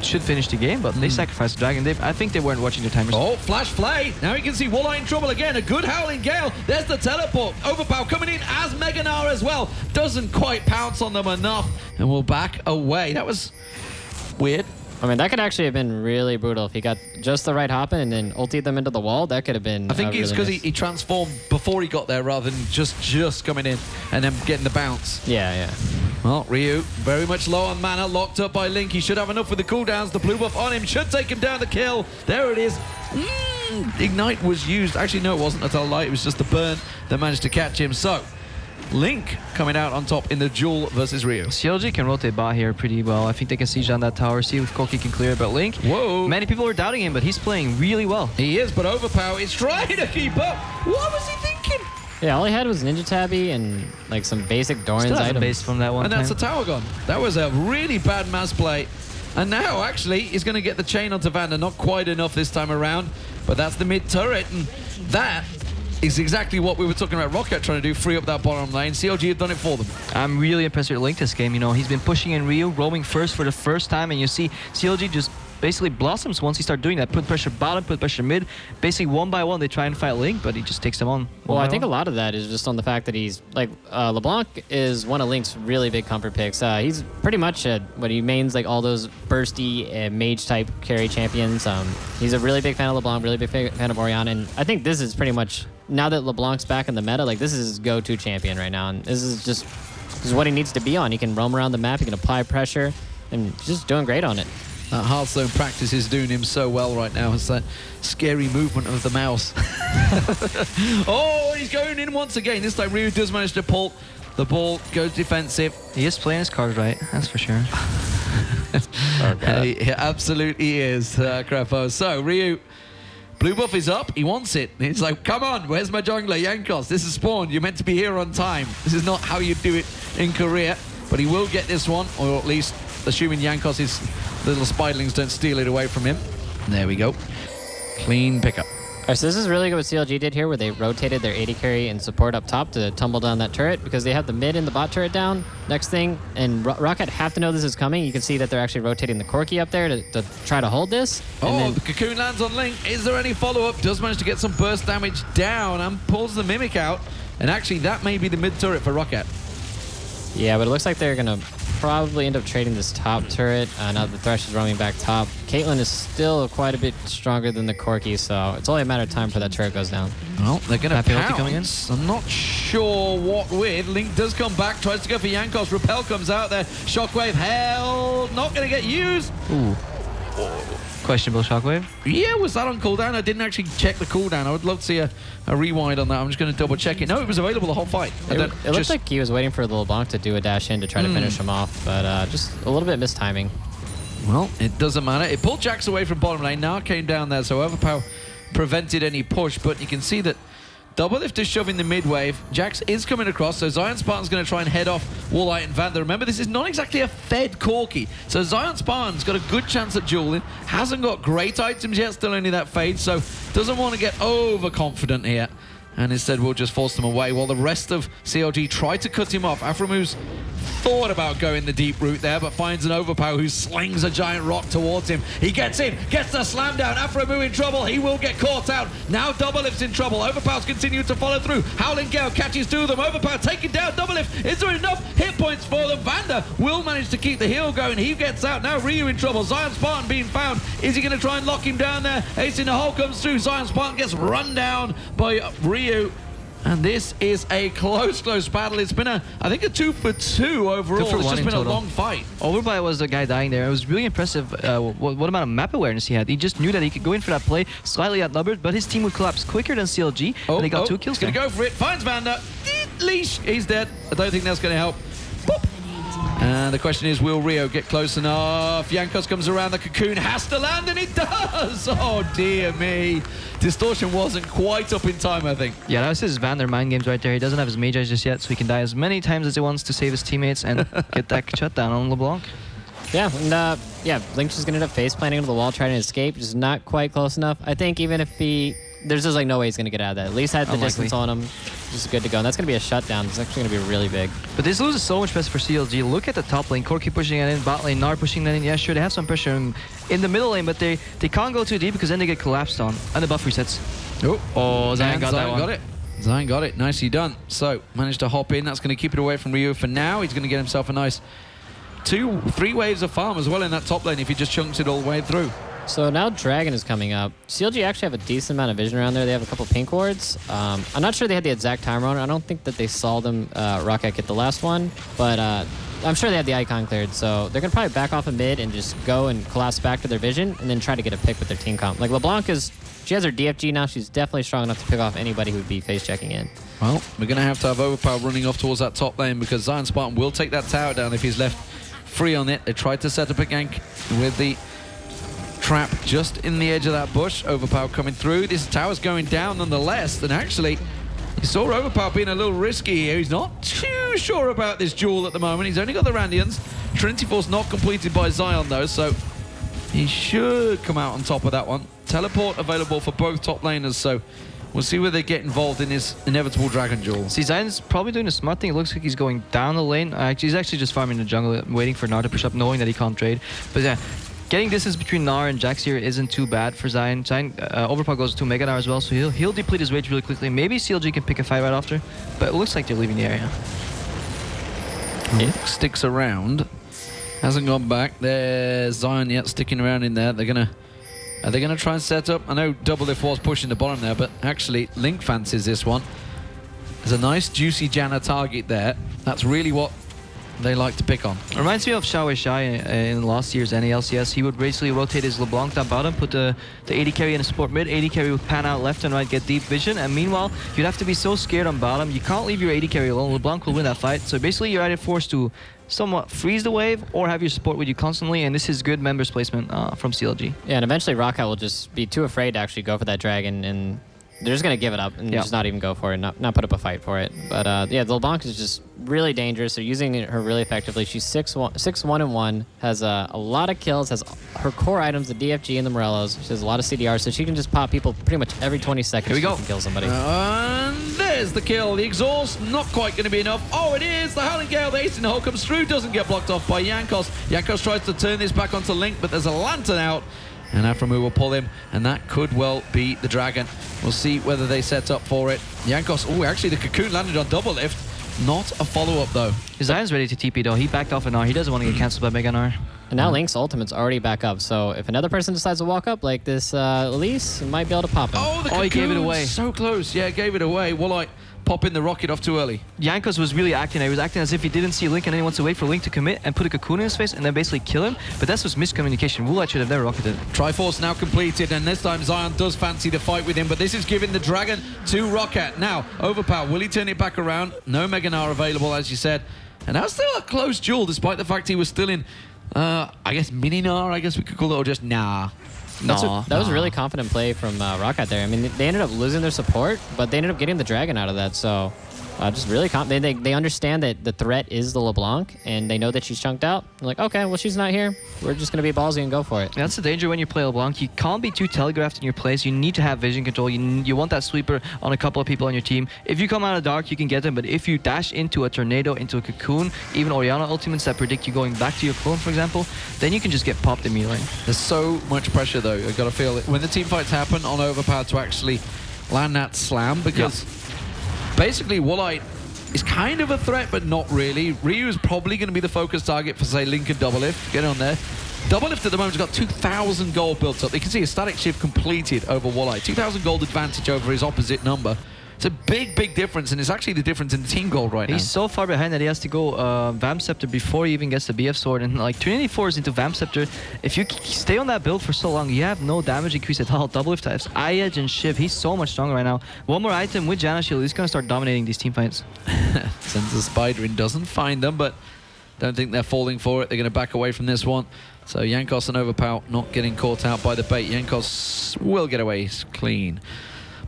should finish the game, but they sacrificed the dragon. I think they weren't watching the timers. Oh, flash flay. Now you can see Woolite in trouble again. A good Howling Gale. There's the teleport. Overpower coming in as Mega Gnar as well. Doesn't quite pounce on them enough, and will back away. That was weird. I mean, that could actually have been really brutal if he got just the right hop in and then ultied them into the wall. That could have been. I think it's because he transformed before he got there rather than just coming in and then getting the bounce. Yeah. Well, Ryu, very much low on mana, locked up by Link. He should have enough with the cooldowns. The blue buff on him should take him down the kill. There it is. Ignite was used. Actually, no, it wasn't at all light. It was just the burn that managed to catch him. So, Link coming out on top in the duel versus Ryu. CLG can rotate bot here pretty well. I think they can siege on that tower, see if Corki can clear it. But Link, many people are doubting him, but he's playing really well. He is, but Overpower is trying to keep up. What was he thinking? Yeah, all he had was Ninja Tabi and like some basic Doran's items. Base from that one. And that's a tower gone. That was a really bad mass play. And now, actually, he's going to get the chain onto Vanda. Not quite enough this time around, but that's the mid turret, and that is exactly what we were talking about ROCCAT trying to do, free up that bottom lane. CLG have done it for them. I'm really impressed with Link this game. You know, he's been pushing in Ryu, roaming first for the first time, and you see CLG just basically blossoms once he starts doing that. Put pressure bottom, put pressure mid. Basically, one by one, they try and fight Link, but he just takes them on. Well, I think a lot of that is just on the fact that he's, like, LeBlanc is one of Link's really big comfort picks. He's pretty much what he mains, like, all those bursty mage-type carry champions. He's a really big fan of LeBlanc, really big fan of Orianna, and I think this is pretty much, now that LeBlanc's back in the meta, like, this is his go-to champion right now, and this is what he needs to be on. He can roam around the map, he can apply pressure, and he's just doing great on it. Hearthstone practice is doing him so well right now. It's that scary movement of the mouse. Oh, he's going in once again. This time Ryu does manage to pull the ball, goes defensive. He is playing his cards right, that's for sure. He absolutely is, Crepo. So, Ryu, blue buff is up. He wants it. He's like, come on, where's my jungler, Jankos? This is Spawn. You're meant to be here on time. This is not how you do it in Korea. But he will get this one, or at least assuming Jankos' little spiderlings don't steal it away from him. There we go. Clean pickup. All right, so this is really good what CLG did here, where they rotated their AD carry and support up top to tumble down that turret, because they have the mid and the bot turret down. Next thing, and ROCCAT have to know this is coming. You can see that they're actually rotating the Corki up there to try to hold this. Oh, the cocoon lands on Link. Is there any follow-up? Does manage to get some burst damage down and pulls the Mimic out. And actually, that may be the mid turret for ROCCAT. Yeah, but it looks like they're going to probably end up trading this top turret. Now the Thresh is roaming back top. Caitlyn is still quite a bit stronger than the Corki, so it's only a matter of time before that turret goes down. Well, they're going to pounce. Coming in. I'm not sure what with. Link does come back, tries to go for Jankos. Repel comes out there. Shockwave held. Not going to get used. Ooh. Questionable shockwave. Yeah, was that on cooldown? I didn't actually check the cooldown. I would love to see a rewind on that. I'm just going to double check it. No, it was available the whole fight. It looked like he was waiting for the LeBlanc to do a dash in to try to finish him off, but just a little bit mistiming. Well, it doesn't matter. It pulled Jax away from bottom lane. Now it came down there, so Overpower prevented any push, but you can see that Doublelift is shoving the mid wave. Jax is coming across, so Zion Spartan's going to try and head off Wallite and Vander. Remember, this is not exactly a fed Corki, so Zion Spartan's got a good chance at dueling. Hasn't got great items yet, still only that fade, so doesn't want to get overconfident here. And instead we'll just force them away while the rest of CLG try to cut him off. Aframu's thought about going the deep route there, but finds an Overpower who slings a giant rock towards him. He gets in, gets the slam down. Aframu in trouble. He will get caught out. Now Doublelift's in trouble. Overpower's continuing to follow through. Howling Gale catches two of them. Overpower taking down Doublelift. Is there enough hit points for them? Vander will manage to keep the heal going. He gets out. Now Ryu in trouble. Zion Spartan being found. Is he going to try and lock him down there? Ace in the hole comes through. Zion Spartan gets run down by Ryu. And this is a close battle. It's been, I think, a 2-for-2 overall. It's just been a long fight. Overby was the guy dying there. It was really impressive what amount of map awareness he had. He just knew that he could go in for that play, slightly outnumbered, but his team would collapse quicker than CLG, and they got 2 kills. He's going to go for it. Finds Vander. Leash. He's dead. I don't think that's going to help. Boop. And the question is, will Rio get close enough? Jankos comes around, the cocoon has to land, and it does! Oh, dear me. Distortion wasn't quite up in time, I think. Yeah, that was his Vander mind games right there. He doesn't have his Mage Eyes just yet, so he can die as many times as he wants to save his teammates and get that shutdown on LeBlanc. Yeah, and yeah, Link's just going to end up face planting into the wall, trying to escape. Just not quite close enough. I think even if there's just like no way he's going to get out of that. At least had the distance on him. Just good to go. And that's going to be a shutdown. It's actually going to be really big. But this loses so much pressure for CLG. Look at the top lane. Corki pushing it in, bot lane, Gnar pushing that in. Yeah, sure, they have some pressure in the middle lane, but they can't go too deep because then they get collapsed on. And the buff resets. Oh, Zion got that one. Got it. Zion got it. Nicely done. So, managed to hop in. That's going to keep it away from Ryu for now. He's going to get himself a nice 2-3 waves of farm as well in that top lane if he just chunks it all the way through. So now Dragon is coming up. CLG actually have a decent amount of vision around there. They have a couple pink wards. I'm not sure they had the exact timer on it. I don't think that they saw them ROCCAT get the last one, but I'm sure they had the icon cleared. So they're going to probably back off a mid and just go and collapse back to their vision and then try to get a pick with their team comp. Like LeBlanc she has her DFG now. She's definitely strong enough to pick off anybody who would be face checking in. Well, we're going to have Overpower running off towards that top lane because Zion Spartan will take that tower down if he's left free on it. They tried to set up a gank with the trap just in the edge of that bush. Overpower coming through. This tower's going down nonetheless. And actually, you saw Overpower being a little risky here. He's not too sure about this duel at the moment. He's only got the Randians. Trinity Force not completed by Zion though, so he should come out on top of that one. Teleport available for both top laners, so we'll see where they get involved in this inevitable dragon duel. See, Zion's probably doing a smart thing. It looks like he's going down the lane. He's actually just farming the jungle, waiting for Gnar to push up, knowing that he can't trade. But yeah, getting distance between Gnar and Jax here isn't too bad for Zion. Overpower goes to Mega Gnar as well, so he'll deplete his rage really quickly. Maybe CLG can pick a fight right after, but it looks like they're leaving the area. Link sticks around. Hasn't gone back. There's Zion yet sticking around in there. Are they gonna try and set up? I know Doublelift was pushing the bottom there, but actually Link fancies this one. There's a nice juicy Janna target there. That's really what they like to pick on. Reminds me of Xiao Shai in last year's NALCS. He would basically rotate his LeBlanc down bottom, put the AD carry in a support mid. AD carry would pan out left and right, get deep vision, and meanwhile, you'd have to be so scared on bottom. You can't leave your AD carry alone. LeBlanc will win that fight. So basically, you're either forced to somewhat freeze the wave or have your support with you constantly, and this is good members placement from CLG. Yeah, and eventually ROCCAT will just be too afraid to actually go for that dragon, and they're just going to give it up and just not even go for it, not put up a fight for it. But yeah, the LeBlanc is just really dangerous. They're using her really effectively. She's 6-1-1, has a lot of kills, has her core items, the DFG and the Morellos. She has a lot of CDR, so she can just pop people pretty much every 20 seconds. Here we go. She can kill somebody. And there's the kill. The exhaust, not quite going to be enough. Oh, it is. The Howling Gale, the ace in the hole comes through, doesn't get blocked off by Jankos. Jankos tries to turn this back onto Link, but there's a lantern out. And Aframu will pull him, and that could well be the dragon. We'll see whether they set up for it. Jankos, oh, actually the cocoon landed on Doublelift. Not a follow-up, though. Zion's ready to TP, though. He backed off an R. He doesn't want to get cancelled by Mega Gnar. And now Link's ultimate's already back up, so if another person decides to walk up like this, Elise might be able to pop him. Oh, the cocoon, he gave it away. So close. Yeah, gave it away. Walleye popping the rocket off too early. Jankos was really acting. He was acting as if he didn't see Link and then he wants to wait for Link to commit and put a cocoon in his face and then basically kill him. But that's just miscommunication. Woolite should have never rocketed. Triforce now completed, and this time Zion does fancy the fight with him, but this is giving the dragon to ROCCAT. Now, Overpower, will he turn it back around? No Mega Gnar available, as you said. And that's still a close duel, despite the fact he was still in, I guess, Mini Gnar, I guess we could call it, or just Nah. That was a really confident play from ROCCAT there. I mean, they ended up losing their support, but they ended up getting the dragon out of that. So just really they understand that the threat is the LeBlanc, and they know that she's chunked out. They're like, okay, well, she's not here. We're just going to be ballsy and go for it. That's the danger when you play LeBlanc. You can't be too telegraphed in your plays. You need to have vision control. You want that sweeper on a couple of people on your team. If you come out of dark, you can get them, but if you dash into a tornado, into a cocoon, even Orianna ultimates that predict you going back to your clone, for example, then you can just get popped immediately. There's so much pressure, though. I've got to feel it when the team fights happen on Overpower to actually land that slam, because basically Walleye is kind of a threat, but not really. Ryu is probably going to be the focus target for, say, Link and Doublelift. Get on there. Doublelift at the moment has got 2,000 gold built up. You can see a static shift completed over Walleye. 2,000 gold advantage over his opposite number. It's a big, big difference, and it's actually the difference in the team gold right now. He's so far behind that he has to go Vamp Scepter before he even gets the BF Sword, and like 294 is into Vamp Scepter. If you stay on that build for so long, you have no damage increase at all. Doublelift types, Eye Edge and Shiv, he's so much stronger right now. One more item with Janna Shield, he's going to start dominating these team fights. Sends the Spider in, doesn't find them, but don't think they're falling for it. They're going to back away from this one. So Jankos and Overpower not getting caught out by the bait. Jankos will get away clean.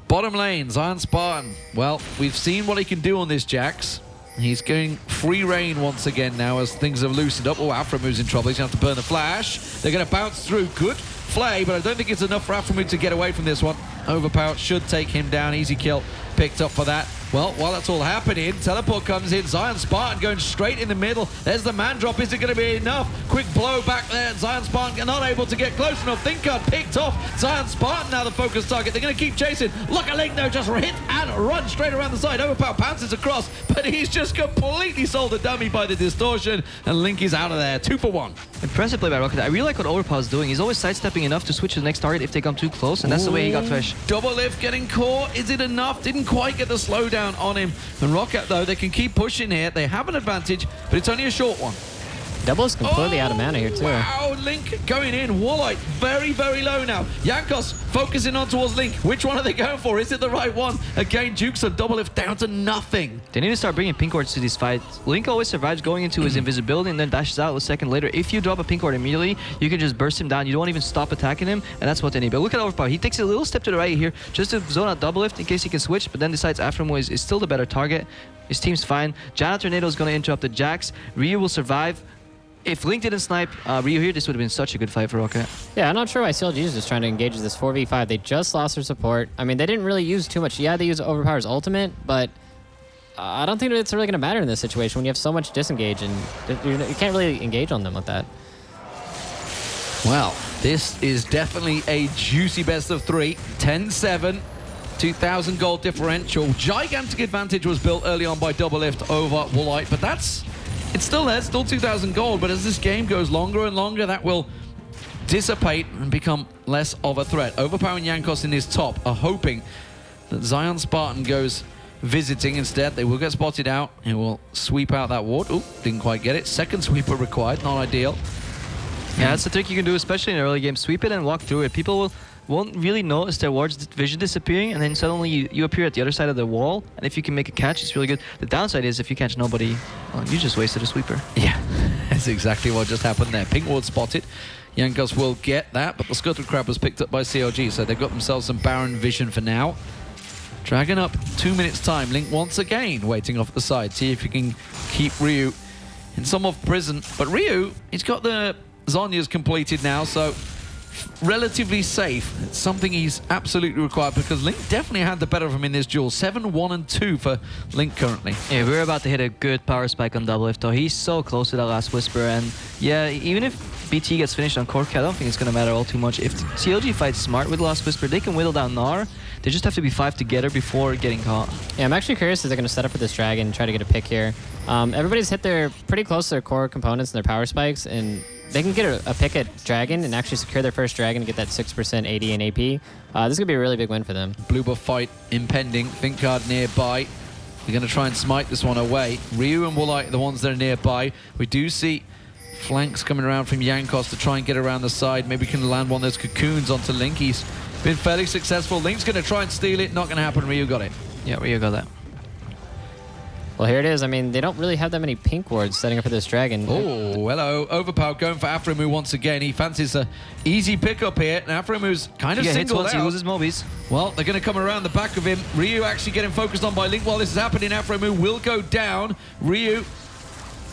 Bottom lane, Zion Spartan. Well, we've seen what he can do on this Jax. He's going free reign once again now as things have loosened up. Oh, Aframu's in trouble. He's going to have to burn the flash. They're going to bounce through. Good flay, but I don't think it's enough for Aframu to get away from this one. Overpower should take him down. Easy kill picked up for that. Well, while that's all happening, teleport comes in. Zion Spartan going straight in the middle. There's the man drop. Is it going to be enough? Quick blow back there. Zion Spartan not able to get close enough. Thinkard picked off. Zion Spartan now the focus target. They're going to keep chasing. Look at Link though, just hit and run straight around the side. Overpower pounces across, but he's just completely sold a dummy by the distortion, and Link is out of there. 2 for 1. Impressive play by ROCCAT. I really like what Overpower is doing. He's always sidestepping enough to switch to the next target if they come too close, and that's the way he got Thresh. Doublelift getting caught. Is it enough? Didn't quite get the slowdown on him. And ROCCAT, though, they can keep pushing here. They have an advantage, but it's only a short one. Double's completely out of mana here, too. Wow, Link going in. Walleye very, very low now. Jankos focusing on towards Link. Which one are they going for? Is it the right one? Again, Jukes and Doublelift down to nothing. They need to start bringing pink wards to these fights. Link always survives going into his invisibility and then dashes out a second later. If you drop a pink ward immediately, you can just burst him down. You don't even stop attacking him, and that's what they need. But look at Overpower. He takes a little step to the right here just to zone out Doublelift in case he can switch, but then decides Aframu is still the better target. His team's fine. Janna Tornado is going to interrupt the Jax. Ryu will survive. If Link didn't snipe Ryu here, this would have been such a good fight for ROCCAT. Yeah, I'm not sure why CLG is just trying to engage this 4v5. They just lost their support. I mean, they didn't really use too much. Yeah, they used Overpower's ultimate, but I don't think it's really going to matter in this situation when you have so much disengage, and you can't really engage on them with that. Well, this is definitely a juicy best of 3. 10-7, 2,000 gold differential. Gigantic advantage was built early on by Doublelift over Woolite, but it's still there, still 2,000 gold, but as this game goes longer and longer, that will dissipate and become less of a threat. Overpower and Jankos in his top are hoping that Zion Spartan goes visiting instead. They will get spotted out. He will sweep out that ward. Ooh, didn't quite get it. Second sweeper required, not ideal. Yeah, that's the trick you can do, especially in the early game. Sweep it and walk through it. People won't really notice their ward's vision disappearing, and then suddenly you appear at the other side of the wall, and if you can make a catch, it's really good. The downside is if you catch nobody, well, you just wasted a sweeper. Yeah, that's exactly what just happened there. Pink ward spotted. Jankos will get that, but the Scuttle Crab was picked up by CLG, so they've got themselves some Baron vision for now. Dragon up 2 minutes time. Link once again waiting off the side. See if he can keep Ryu in some of prison. But Ryu, he's got the Zhonya's completed now, so relatively safe. It's something he's absolutely required because Link definitely had the better of him in this duel. 7, 1, and 2 for Link currently. Yeah, we're about to hit a good power spike on Doublelift though. He's so close to that last Whisper, and yeah, even if BT gets finished on Cork, I don't think it's going to matter all too much. If CLG fights smart with last Whisper, they can whittle down Gnar. They just have to be 5 together before getting caught. Yeah, I'm actually curious if they're going to set up for this Dragon and try to get a pick here. Everybody's hit their pretty close to their core components and their power spikes, and they can get a pick at Dragon and actually secure their first Dragon and get that 6% AD and AP. This could be a really big win for them. Blue buff fight impending. Thinkard nearby. They're going to try and smite this one away. Ryu and Woolite are the ones that are nearby. We do see flanks coming around from Jankos to try and get around the side. Maybe can land one of those cocoons onto Link. He's been fairly successful. Link's going to try and steal it. Not going to happen. Ryu got it. Yeah, Ryu got that. Well, here it is. I mean, they don't really have that many pink wards setting up for this Dragon. Oh, hello. Overpower going for Afremu once again. He fancies an easy pickup here, and Afremu's kind of singled out. He loses Mobies. Well, they're going to come around the back of him. Ryu actually getting focused on by Link while this is happening. Afremu will go down. Ryu,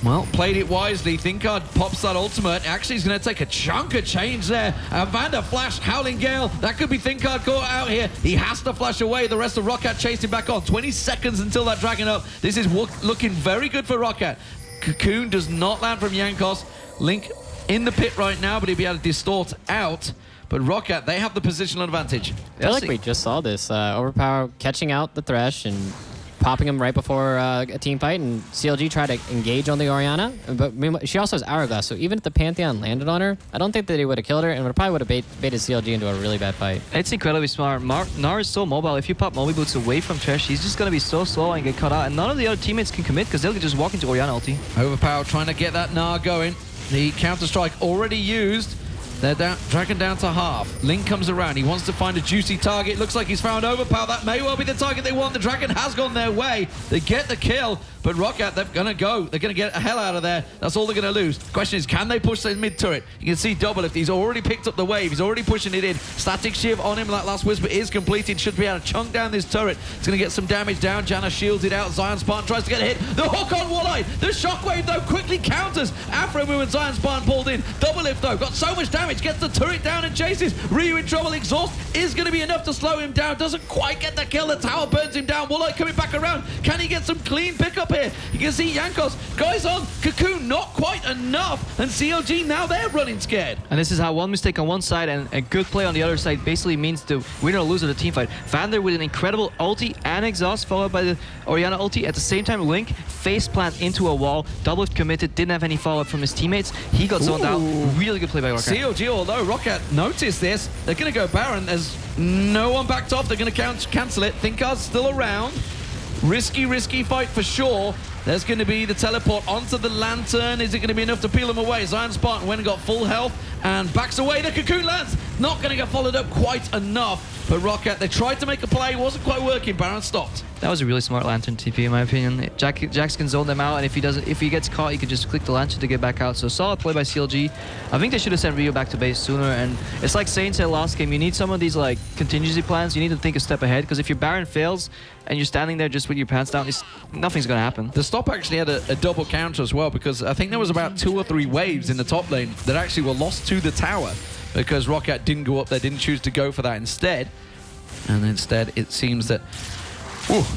well, played it wisely. Thinkard pops that ultimate. Actually, he's going to take a chunk of change there. Vander flash, Howling Gale. That could be Thinkard caught out here. He has to flash away. The rest of ROCCAT chased him back on. 20 seconds until that Dragon up. This is looking very good for ROCCAT. Cocoon does not land from Jankos. Link in the pit right now, but he'll be able to distort out. But ROCCAT, they have the positional advantage. I feel like we just saw this. Overpower catching out the Thresh and popping him right before a team fight, and CLG tried to engage on the Orianna, but she also has Hourglass, so even if the Pantheon landed on her, I don't think that he would have killed her, and it probably would have baited CLG into a really bad fight. It's incredibly smart. Gnar is so mobile. If you pop Moby Boots away from Thresh, he's just going to be so slow and get caught out, and none of the other teammates can commit because they'll just walk into Orianna ulti. Overpower trying to get that Gnar going. The counter-strike already used. They're down, Dragon down to half. Link comes around. He wants to find a juicy target. Looks like he's found Overpower. That may well be the target they want. The Dragon has gone their way. They get the kill, but ROCCAT, they're going to go. They're going to get the hell out of there. That's all they're going to lose. The question is, can they push the mid-turret? You can see Doublelift. He's already picked up the wave. He's already pushing it in. Static Shiv on him. That last Whisper is completed. Should be able to chunk down this turret. It's going to get some damage down. Janna shields it out. Zion Spartan tries to get a hit. The hook on Woolite. The shockwave, though, quickly counters. Afremu and Zion Spartan pulled in. Doublelift, though, got so much damage. Gets the turret down and chases. Ryu in trouble. Exhaust is going to be enough to slow him down. Doesn't quite get the kill. The tower burns him down. Woolite coming back around. Can he get some clean pickup here? You can see Jankos. Guys on. Cocoon, not quite enough. And CLG, now they're running scared. And this is how one mistake on one side and a good play on the other side basically means the winner or loser of the team fight. Vander with an incredible ulti and exhaust followed by the Orianna ulti. At the same time, Link face plant into a wall. Doublelift committed. Didn't have any follow-up from his teammates. He got zoned out. Really good play by ROCCAT. CLG, although ROCCAT noticed this, they're going to go Baron. There's no one backed off. They're going to cancel it. Thinkard's still around. Risky fight for sure. There's going to be the teleport onto the Lantern. Is it going to be enough to peel him away? Zion Spartan went and got full health and backs away. The Cocoon lands. Not going to get followed up quite enough. But ROCCAT, they tried to make a play. Wasn't quite working. Baron stopped. That was a really smart Lantern TP in my opinion. Jax can zone them out, and if he gets caught, he can just click the Lantern to get back out. So solid play by CLG. I think they should have sent Ryu back to base sooner, and it's like Saint said last game, you need some of these like contingency plans. You need to think a step ahead, because if your Baron fails and you're standing there just with your pants down, nothing's going to happen. The stop actually had a double counter as well, because I think there was about 2 or 3 waves in the top lane that actually were lost to the tower because ROCCAT didn't go up there, didn't choose to go for that instead. And instead, it seems that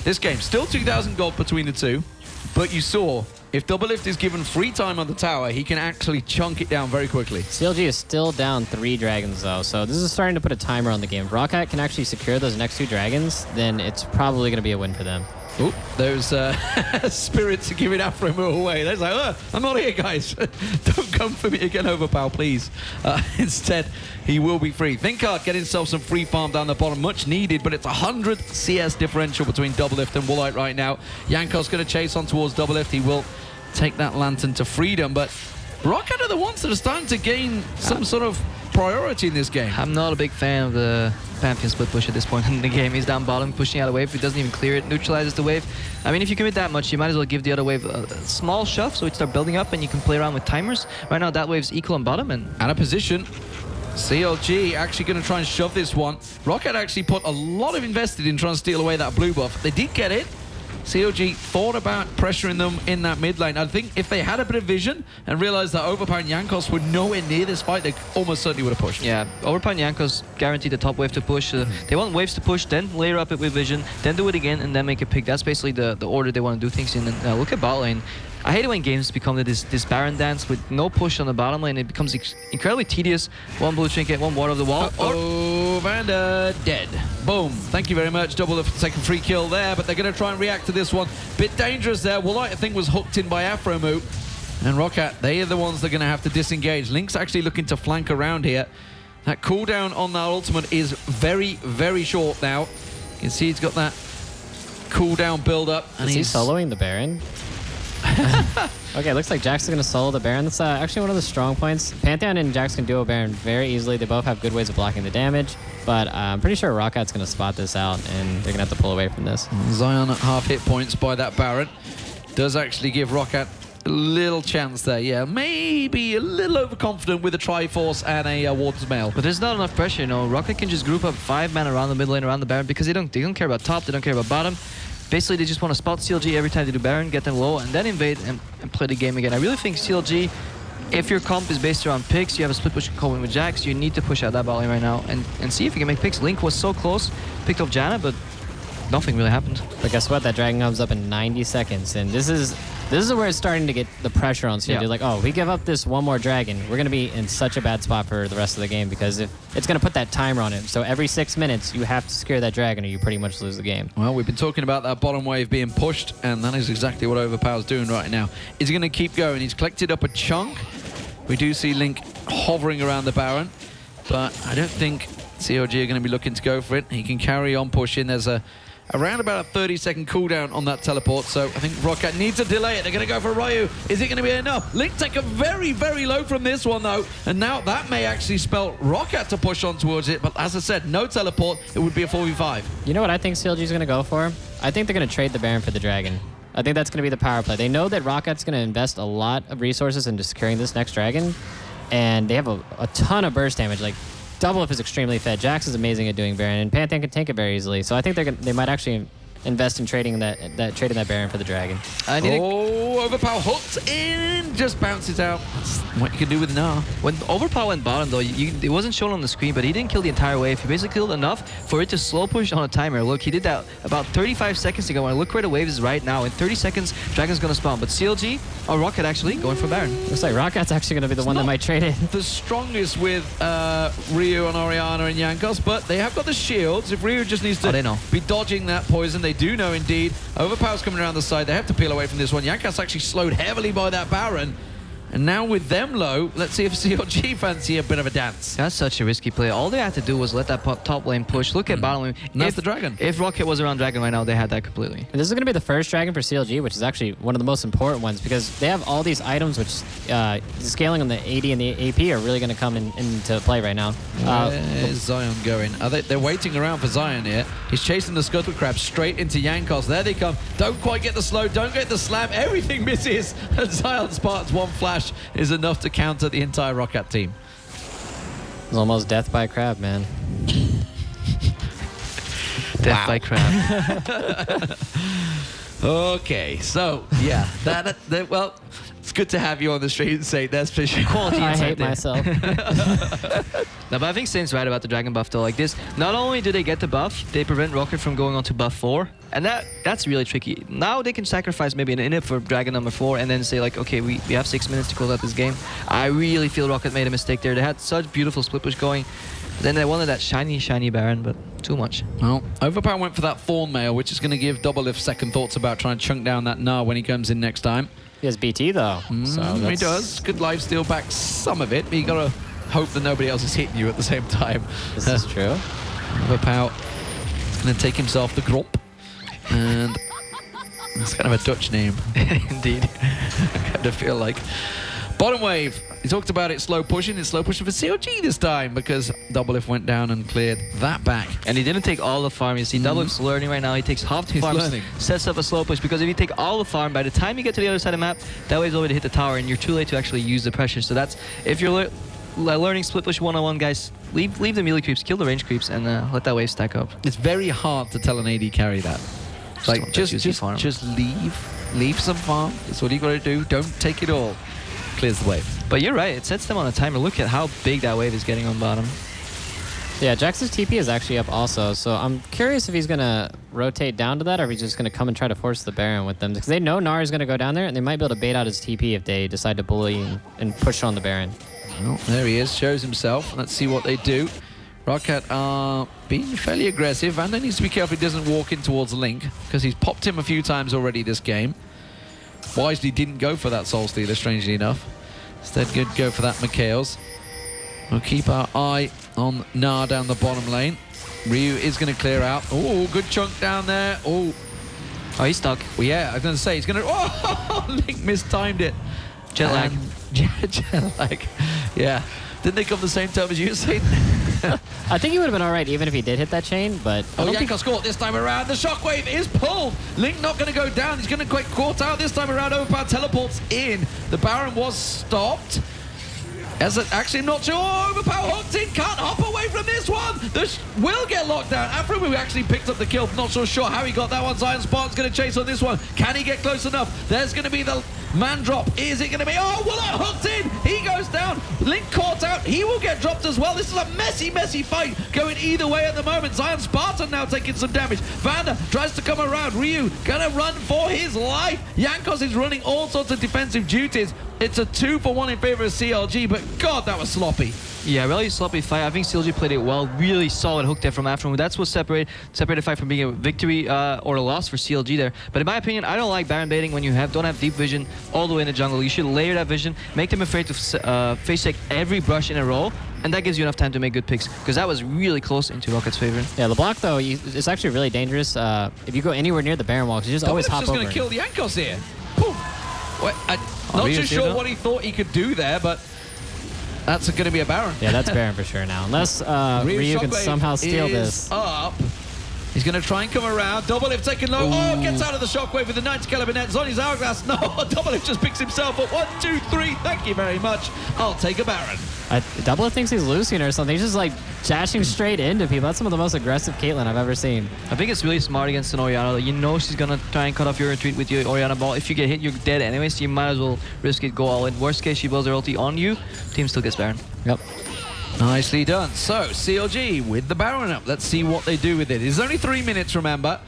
this game, still 2,000 gold between the two. But you saw, if Doublelift is given free time on the tower, he can actually chunk it down very quickly. CLG is still down 3 dragons, though, so this is starting to put a timer on the game. If ROCCAT can actually secure those next 2 dragons, then it's probably going to be a win for them. Oh, those spirits are giving Afromu away. They're like, oh, I'm not here, guys. Don't come for me again, Overpower, please. Instead, he will be free. Thinkard getting himself some free farm down the bottom. Much needed, but it's 100 CS differential between Doublelift and Woolite right now. Yankov's going to chase on towards Doublelift. He will take that lantern to freedom, but ROCCAT are the ones that are starting to gain some sort of priority in this game. I'm not a big fan of the Pantheon split push at this point in the game. He's down bottom, pushing out a wave. He doesn't even clear it, neutralizes the wave. I mean, if you commit that much, you might as well give the other wave a small shove so it start building up and you can play around with timers. Right now, that wave's equal on bottom. And out of position. CLG actually going to try and shove this one. ROCCAT actually put a lot of invested in trying to steal away that blue buff. They did get it. CLG thought about pressuring them in that mid lane. I think if they had a bit of vision and realized that Overpower and Jankos were nowhere near this fight, they almost certainly would have pushed. Yeah, Overpower and Jankos guaranteed the top wave to push. They want waves to push, then layer up it with vision, then do it again, and then make a pick. That's basically the order they want to do things in. And look at bot lane. I hate it when games become this Baron dance with no push on the bottom lane. It becomes incredibly tedious. One blue trinket, one water of the wall. Oh, Vander dead. Boom. Thank you very much. Doublelift second free kill there, but they're going to try and react to this one. Bit dangerous there. Woolite, I think, was hooked in by Afromu. And ROCCAT, they are the ones that are going to have to disengage. Link's actually looking to flank around here. That cooldown on that ultimate is very, very short now. You can see he's got that cooldown build up. And he's soloing the Baron. Okay, looks like Jax is going to solo the Baron. That's actually one of the strong points. Pantheon and Jax can duo Baron very easily. They both have good ways of blocking the damage, but I'm pretty sure ROCCAT's going to spot this out, and they're going to have to pull away from this. Zion at half hit points by that Baron. Does actually give ROCCAT a little chance there. Yeah, maybe a little overconfident with a Triforce and a Warden's Mail. But there's not enough pressure, you know. ROCCAT can just group up 5 men around the mid lane, around the Baron, because they don't care about top, they don't care about bottom. Basically, they just want to spot CLG every time they do Baron, get them low, and then invade and play the game again. I really think CLG, if your comp is based around picks, you have a split push coming with Jax, you need to push out that bot lane right now and see if you can make picks. Link was so close, picked off Janna, but nothing really happened. But guess what? That dragon comes up in 90 seconds, and this is where it's starting to get the pressure on CLG. Yeah. Like, oh, we give up this one more dragon, we're going to be in such a bad spot for the rest of the game, because if it's going to put that timer on it. So every 6 minutes, you have to secure that dragon or you pretty much lose the game. Well, we've been talking about that bottom wave being pushed, and that is exactly what Overpower's doing right now. Is he going to keep going? He's collected up a chunk. We do see Link hovering around the Baron, but I don't think CLG are going to be looking to go for it. He can carry on pushing. There's around about a 30-second cooldown on that teleport, so I think ROCCAT needs to delay it. They're going to go for Ryu. Is it going to be enough? Link take a very, very low from this one, though, and now that may actually spell ROCCAT to push on towards it, but as I said, no teleport. It would be a 4v5. You know what I think CLG is going to go for? I think they're going to trade the Baron for the Dragon. I think that's going to be the power play. They know that ROCCAT's going to invest a lot of resources into securing this next Dragon, and they have a ton of burst damage. Like, Doublelift is extremely fed. Jax is amazing at doing Baron, and Pantheon can tank it very easily. So I think they might actually invest in trading that Baron for the Dragon. Overpower hooked in, just bounces out. That's what you can do with Gnar. When Overpower went bottom, though, it wasn't shown on the screen, but he didn't kill the entire wave. He basically killed enough for it to slow push on a timer. Look, he did that about 35 seconds ago. And look where the wave is right now. In 30 seconds, Dragon's going to spawn. But CLG, or ROCCAT actually, going for Baron. Looks like ROCCAT's actually going to be the one that might trade it. The strongest with Ryu and Orianna and Jankos, but they have got the shields. If Ryu just needs to be dodging that poison, they do know indeed. Overpower's coming around the side. They have to peel away from this one. Jankos actually slowed heavily by that Baron. And now with them low, let's see if CLG fancy a bit of a dance. That's such a risky play. All they had to do was let that top lane push. Look at bottom lane. And that's the Dragon. If ROCCAT was around Dragon right now, they had that completely. And this is going to be the first Dragon for CLG, which is actually one of the most important ones, because they have all these items which the scaling on the AD and the AP are really going to come into play right now. Where's Zion going? They're waiting around for Zion here. He's chasing the Scuttle Crab straight into Jankos. There they come. Don't quite get the slow. Don't get the slam. Everything misses. And Zion Spartan's one flash is enough to counter the entire ROCCAT team. It's almost death by crab, man. Death by crab. Okay, so yeah, well, it's good to have you on the stream, Saint. That's for sure. Quality I hate there. myself. No, but I think Saint's right about the Dragon buff though. Like this, not only do they get the buff, they prevent ROCCAT from going on to buff 4. And that's really tricky. Now they can sacrifice maybe an inhib for Dragon number 4 and then say like, okay, we have 6 minutes to close out this game. I really feel ROCCAT made a mistake there. They had such beautiful split push going. Then they wanted that shiny Baron, but too much. Well, Overpower went for that Thorn Mail, which is going to give Doublelift second thoughts about trying to chunk down that Gnar when he comes in next time. He has BT though. So he does. Good lifesteal back some of it, but you got to hope that nobody else is hitting you at the same time. This is true. Overpower is going to take himself the Gromp. And that's kind of a Dutch name. Indeed. I kind of feel like. Bottom wave. He talked about it slow pushing. It's slow pushing for CLG this time because Doublelift went down and cleared that back. And he didn't take all the farm. You see, Doublelift's learning right now. He takes half the farm, sets up a slow push. Because if you take all the farm, by the time you get to the other side of the map, that wave's already hit the tower, and you're too late to actually use the pressure. So that's if you're learning split push 101, guys. Leave the melee creeps, kill the range creeps, and let that wave stack up. It's very hard to tell an AD carry that. Like just leave some farm. That's what you got to do. Don't take it all. Clears the wave. But you're right, it sets them on a timer. Look at how big that wave is getting on bottom. Yeah, Jax's TP is actually up also, so I'm curious if he's going to rotate down to that or if he's just going to come and try to force the Baron with them. Because they know Gnar is going to go down there, and they might be able to bait out his TP if they decide to bully and push on the Baron. Well, there he is, shows himself. Let's see what they do. ROCCAT are being fairly aggressive. Vanda needs to be careful he doesn't walk in towards Link, because he's popped him a few times already this game. Wisely didn't go for that Soul Stealer, strangely enough. Instead, good go for that Mikhails. We'll keep our eye on Gnar down the bottom lane. Ryu is going to clear out. Oh, good chunk down there. Oh, he's stuck. Well, yeah, I was going to say, he's going to... Oh, Link mistimed it. Jet lag. Jet lag. Yeah. Didn't they come the same time as you, Saint? I think he would have been all right even if he did hit that chain, but... Oh, Jankos caught this time around. The shockwave is pulled. Link not going to go down. He's going to get caught out this time around. Overpower teleports in. The Baron was stopped. Actually, I'm not sure. Overpower hooked in. Can't hop away from this one. Will get locked down. Afro who actually picked up the kill. Not so sure how he got that one. Zion Spartan's going to chase on this one. Can he get close enough? There's going to be the man drop. Is it going to be? Oh, Willot hooked in. He goes down. Link caught out. He will get dropped as well. This is a messy fight going either way at the moment. Zion Spartan now taking some damage. Vanda tries to come around. Ryu going to run for his life. Jankos is running all sorts of defensive duties. It's a 2-for-1 in favor of CLG, but God, that was sloppy. Yeah, really sloppy fight. I think CLG played it well. Really solid hook there from Afro. That's what separated the fight from being a victory or a loss for CLG there. But in my opinion, I don't like Baron baiting when you don't have deep vision all the way in the jungle. You should layer that vision, make them afraid to face check every brush in a row, and that gives you enough time to make good picks, because that was really close into ROCCAT's favor. Yeah, LeBlanc, though, it's actually really dangerous. If you go anywhere near the Baron wall, you just always hop over. Just going to kill the Jankos here. Boom. I'm not too sure what he thought he could do there, but that's going to be a Baron. Yeah, that's Baron for sure now. Unless Ryu can somehow steal this. Up. He's going to try and come around. Doublelift taking low. Ooh. Oh, gets out of the shockwave with the 90 caliber nets on his hourglass. No, Doublelift just picks himself up. 1, 2, 3. Thank you very much. I'll take a Baron. Doublelift thinks he's losing or something. He's just like dashing straight into people. That's some of the most aggressive Caitlyn I've ever seen. I think it's really smart against an Orianna. You know she's going to try and cut off your retreat with your Orianna ball. If you get hit, you're dead anyway, so you might as well risk it, go all in. Worst case, she blows her ulti on you. Team still gets Baron. Yep. Nicely done. So, CLG with the Baron up. Let's see what they do with it. It's only 3 minutes, remember,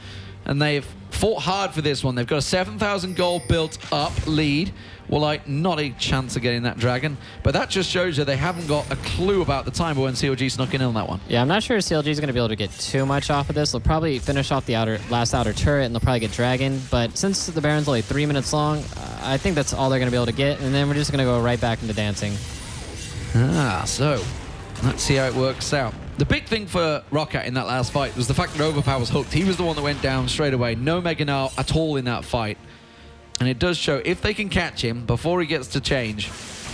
and they've fought hard for this one. They've got a 7,000 gold built up lead. Well, like, not a chance of getting that dragon, but that just shows you they haven't got a clue about the time when CLG snuck in on that one. Yeah, I'm not sure CLG is going to be able to get too much off of this. They'll probably finish off the last outer turret, and they'll probably get dragon, but since the Baron's only 3 minutes long, I think that's all they're going to be able to get, and then we're just going to go right back into dancing. So let's see how it works out. The big thing for ROCCAT in that last fight was the fact that Overpower was hooked. He was the one that went down straight away. No Mega Gnar at all in that fight. And it does show if they can catch him before he gets to change,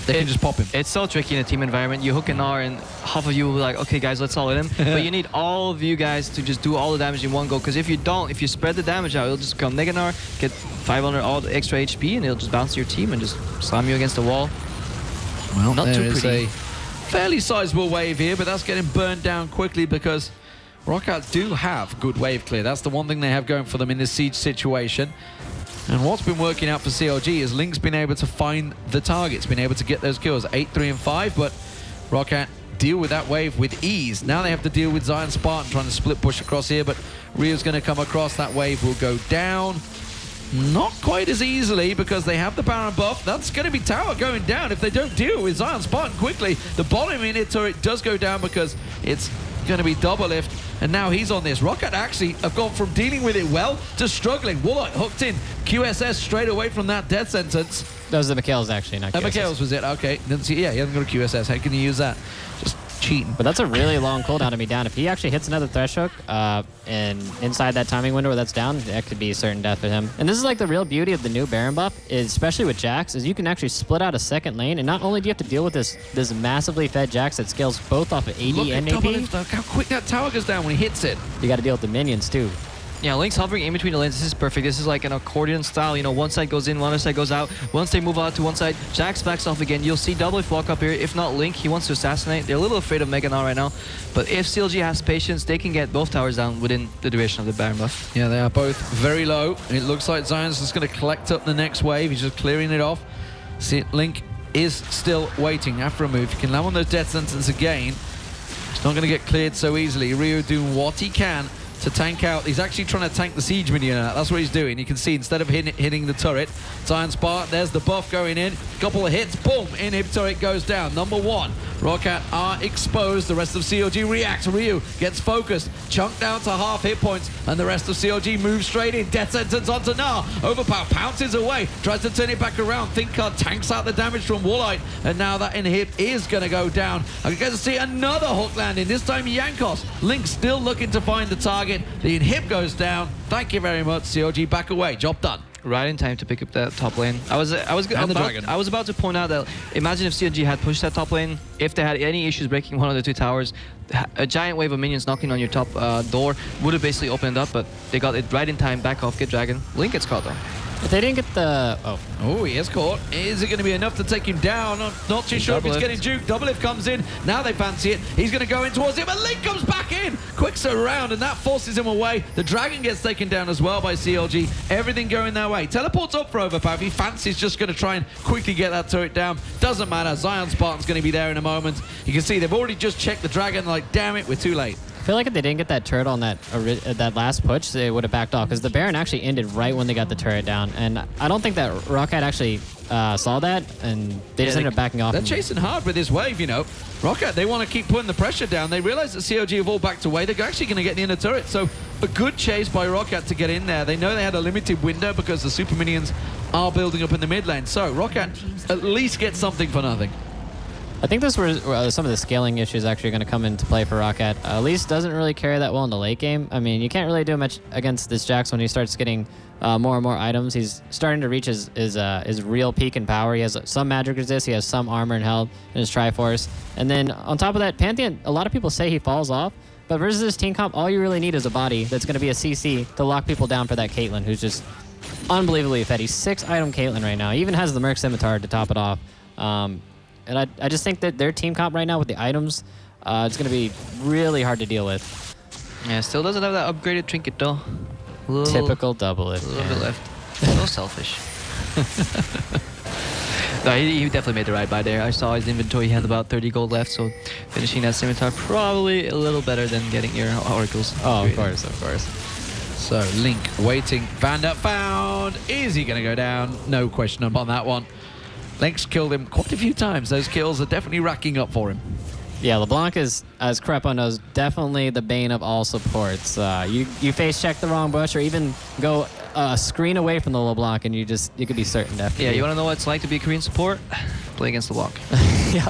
they can just pop him. It's so tricky in a team environment. You hook a Gnar and half of you will be like, okay guys, let's all hit him. But you need all of you guys to just do all the damage in one go, because if you don't, if you spread the damage out, it'll just come Mega Gnar, get 500 all the extra HP, and it'll just bounce your team and just slam you against the wall. Well, not too pretty. A fairly sizable wave here, but that's getting burned down quickly because ROCCAT do have good wave clear. That's the one thing they have going for them in this siege situation. And what's been working out for CLG is Link's been able to find the targets, been able to get those kills. 8, 3, and 5, but ROCCAT deal with that wave with ease. Now they have to deal with Zion Spartan trying to split push across here, but Rio's going to come across. That wave will go down. Not quite as easily because they have the Baron buff. That's going to be tower going down if they don't deal with Zion Spartan quickly. The bottom inhib turret does go down because it's going to be double lift, and now he's on this. ROCCAT actually have gone from dealing with it well to struggling. Woolite hooked in QSS straight away from that death sentence. That was the Mikhail's actually, not QSS. Mikhail's was it? Okay. Didn't see. Yeah, he hasn't got a QSS. How can you use that? Just cheating. But that's a really long cooldown to be down. If he actually hits another thresh hook and inside that timing window where that's down, that could be certain death for him. And this is like the real beauty of the new Baron buff, is, especially with Jax, is you can actually split out a second lane, and not only do you have to deal with this massively fed Jax that scales both off of AD and AP. Look how quick that tower goes down when he hits it. You got to deal with the minions too. Yeah, Link's hovering in between the lanes. This is perfect. This is like an accordion style. You know, one side goes in, one other side goes out. Once they move out to one side, Jax backs off again. You'll see double if walk up here. If not Link, he wants to assassinate. They're a little afraid of Mega now right now. But if CLG has patience, they can get both towers down within the duration of the Baron buff. Yeah, they are both very low. It looks like Zion's just going to collect up the next wave. He's just clearing it off. See, Link is still waiting after a move. He can land on those death sentences again. It's not going to get cleared so easily. Rio doing what he can to tank out. He's actually trying to tank the siege minion out. That's what he's doing. You can see instead of hitting the turret, Zion Spartan, there's the buff going in. Couple of hits, boom, inhib turret goes down. Number 1. ROCCAT are exposed. The rest of CLG reacts. Ryu gets focused, chunked down to half hit points, and the rest of CLG moves straight in. Death sentence onto Nah. Overpower pounces away, tries to turn it back around. ThinkCard tanks out the damage from Woolite, and now that inhib is going to go down. I get to see another hook landing, this time Yankos. Link still looking to find the target. The inhib goes down. Thank you very much, CLG. Back away. Job done. Right in time to pick up that top lane. I was about to point out that imagine if CLG had pushed that top lane, if they had any issues breaking one of the 2 towers, a giant wave of minions knocking on your top door would have basically opened up, but they got it right in time. Back off, get Dragon. Link gets caught though. If they didn't get the... Oh, he is caught. Is it going to be enough to take him down? I'm not too sure if he's getting juked. Double lift comes in. Now they fancy it. He's going to go in towards him, but Link comes back in. Quick surround, and that forces him away. The Dragon gets taken down as well by CLG. Everything going their way. Teleports up for Overpower. He fancies just going to try and quickly get that turret down. Doesn't matter. Zion Spartan's going to be there in a moment. You can see they've already just checked the Dragon. Like, damn it, we're too late. I feel like if they didn't get that turret on that last push, they would have backed off, because the Baron actually ended right when they got the turret down, and I don't think that ROCCAT actually saw that, and they just ended up backing off. They're chasing hard with this wave, you know. ROCCAT, they want to keep putting the pressure down. They realize that CLG have all backed away. They're actually going to get the inner turret, so a good chase by ROCCAT to get in there. They know they had a limited window because the super minions are building up in the mid lane, so ROCCAT at least get something for nothing. I think this is where some of the scaling issues actually are going to come into play for ROCCAT. Elise doesn't really carry that well in the late game. I mean, you can't really do much against this Jax when he starts getting more and more items. He's starting to reach his real peak in power. He has some magic resist, he has some armor and health in his Triforce. And then on top of that, Pantheon, a lot of people say he falls off, but versus this team comp, all you really need is a body that's going to be a CC to lock people down for that Caitlyn, who's just unbelievably fed. He's 6-item Caitlyn right now. He even has the Merc Scimitar to top it off. And I just think that their team comp right now with the items, it's going to be really hard to deal with. Yeah, still doesn't have that upgraded trinket though. Typical double lift. A little bit left. So selfish. No, he definitely made the right buy there. I saw his inventory. He had about 30 gold left, so finishing that scimitar probably a little better than getting your oracles. Oh, of course, of course. So Link waiting. Vandal found. Is he going to go down? No question on that one. Link's killed him quite a few times. Those kills are definitely racking up for him. Yeah, LeBlanc is, as Crepo knows, definitely the bane of all supports. You face check the wrong bush or even go a screen away from the LeBlanc and you could be certain death. Yeah, you want to know what it's like to be a Korean support? Play against LeBlanc. Yeah.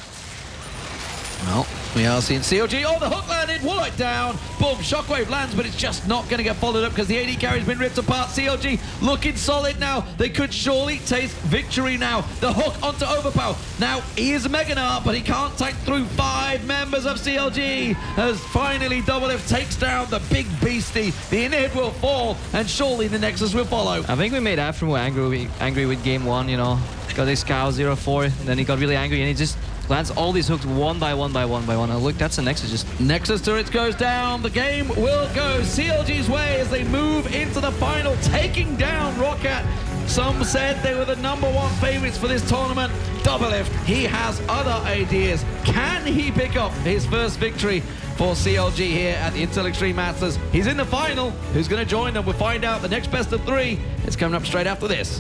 Well, we are seeing CLG. Oh, the hook landed. Woolite down. Boom. Shockwave lands, but it's just not going to get followed up because the AD carry's been ripped apart. CLG looking solid now. They could surely taste victory now. The hook onto Overpower. Now, he is Meganar, but he can't tank through 5 members of CLG. As finally Double Lift takes down the big beastie. The inhib will fall, and surely the Nexus will follow. I think we made Aframo angry with game 1, you know. Got his cow 0-4, then he got really angry, and he just lands all these hooks one by one by one by one. Oh, look, that's the Nexus. Just Nexus turret goes down. The game will go CLG's way as they move into the final, taking down ROCCAT. Some said they were the #1 favorites for this tournament. Doublelift, he has other ideas. Can he pick up his first victory for CLG here at the Intel Extreme Masters? He's in the final. Who's going to join them? We'll find out. The next best of 3 is coming up straight after this.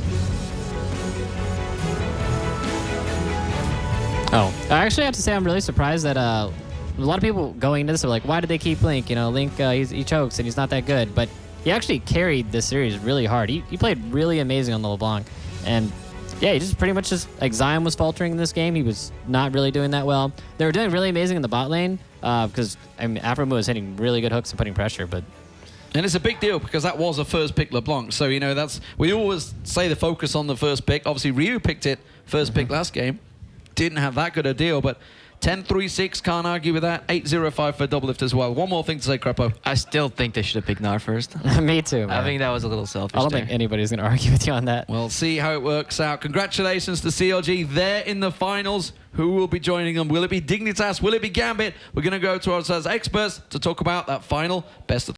Oh, I actually have to say I'm really surprised that a lot of people going into this are like, why did they keep Link? You know, Link, he chokes and he's not that good. But he actually carried this series really hard. He played really amazing on the LeBlanc. And yeah, he just pretty much just, like, Zion was faltering in this game. He was not really doing that well. They were doing really amazing in the bot lane because, I mean, Afromu was hitting really good hooks and putting pressure, but... And it's a big deal because that was a first pick LeBlanc. So, you know, we always say the focus on the first pick. Obviously, Ryu picked it first pick last game. Didn't have that good a deal, but 10-3-6, can't argue with that. 8-0-5 for Doublelift as well. One more thing to say, Crepo. I still think they should have picked Gnar first. Me too, man. I think that was a little selfish. I don't think anybody's going to argue with you on that. We'll see how it works out. Congratulations to CLG. They're in the finals. Who will be joining them? Will it be Dignitas? Will it be Gambit? We're going to go to our experts to talk about that final best of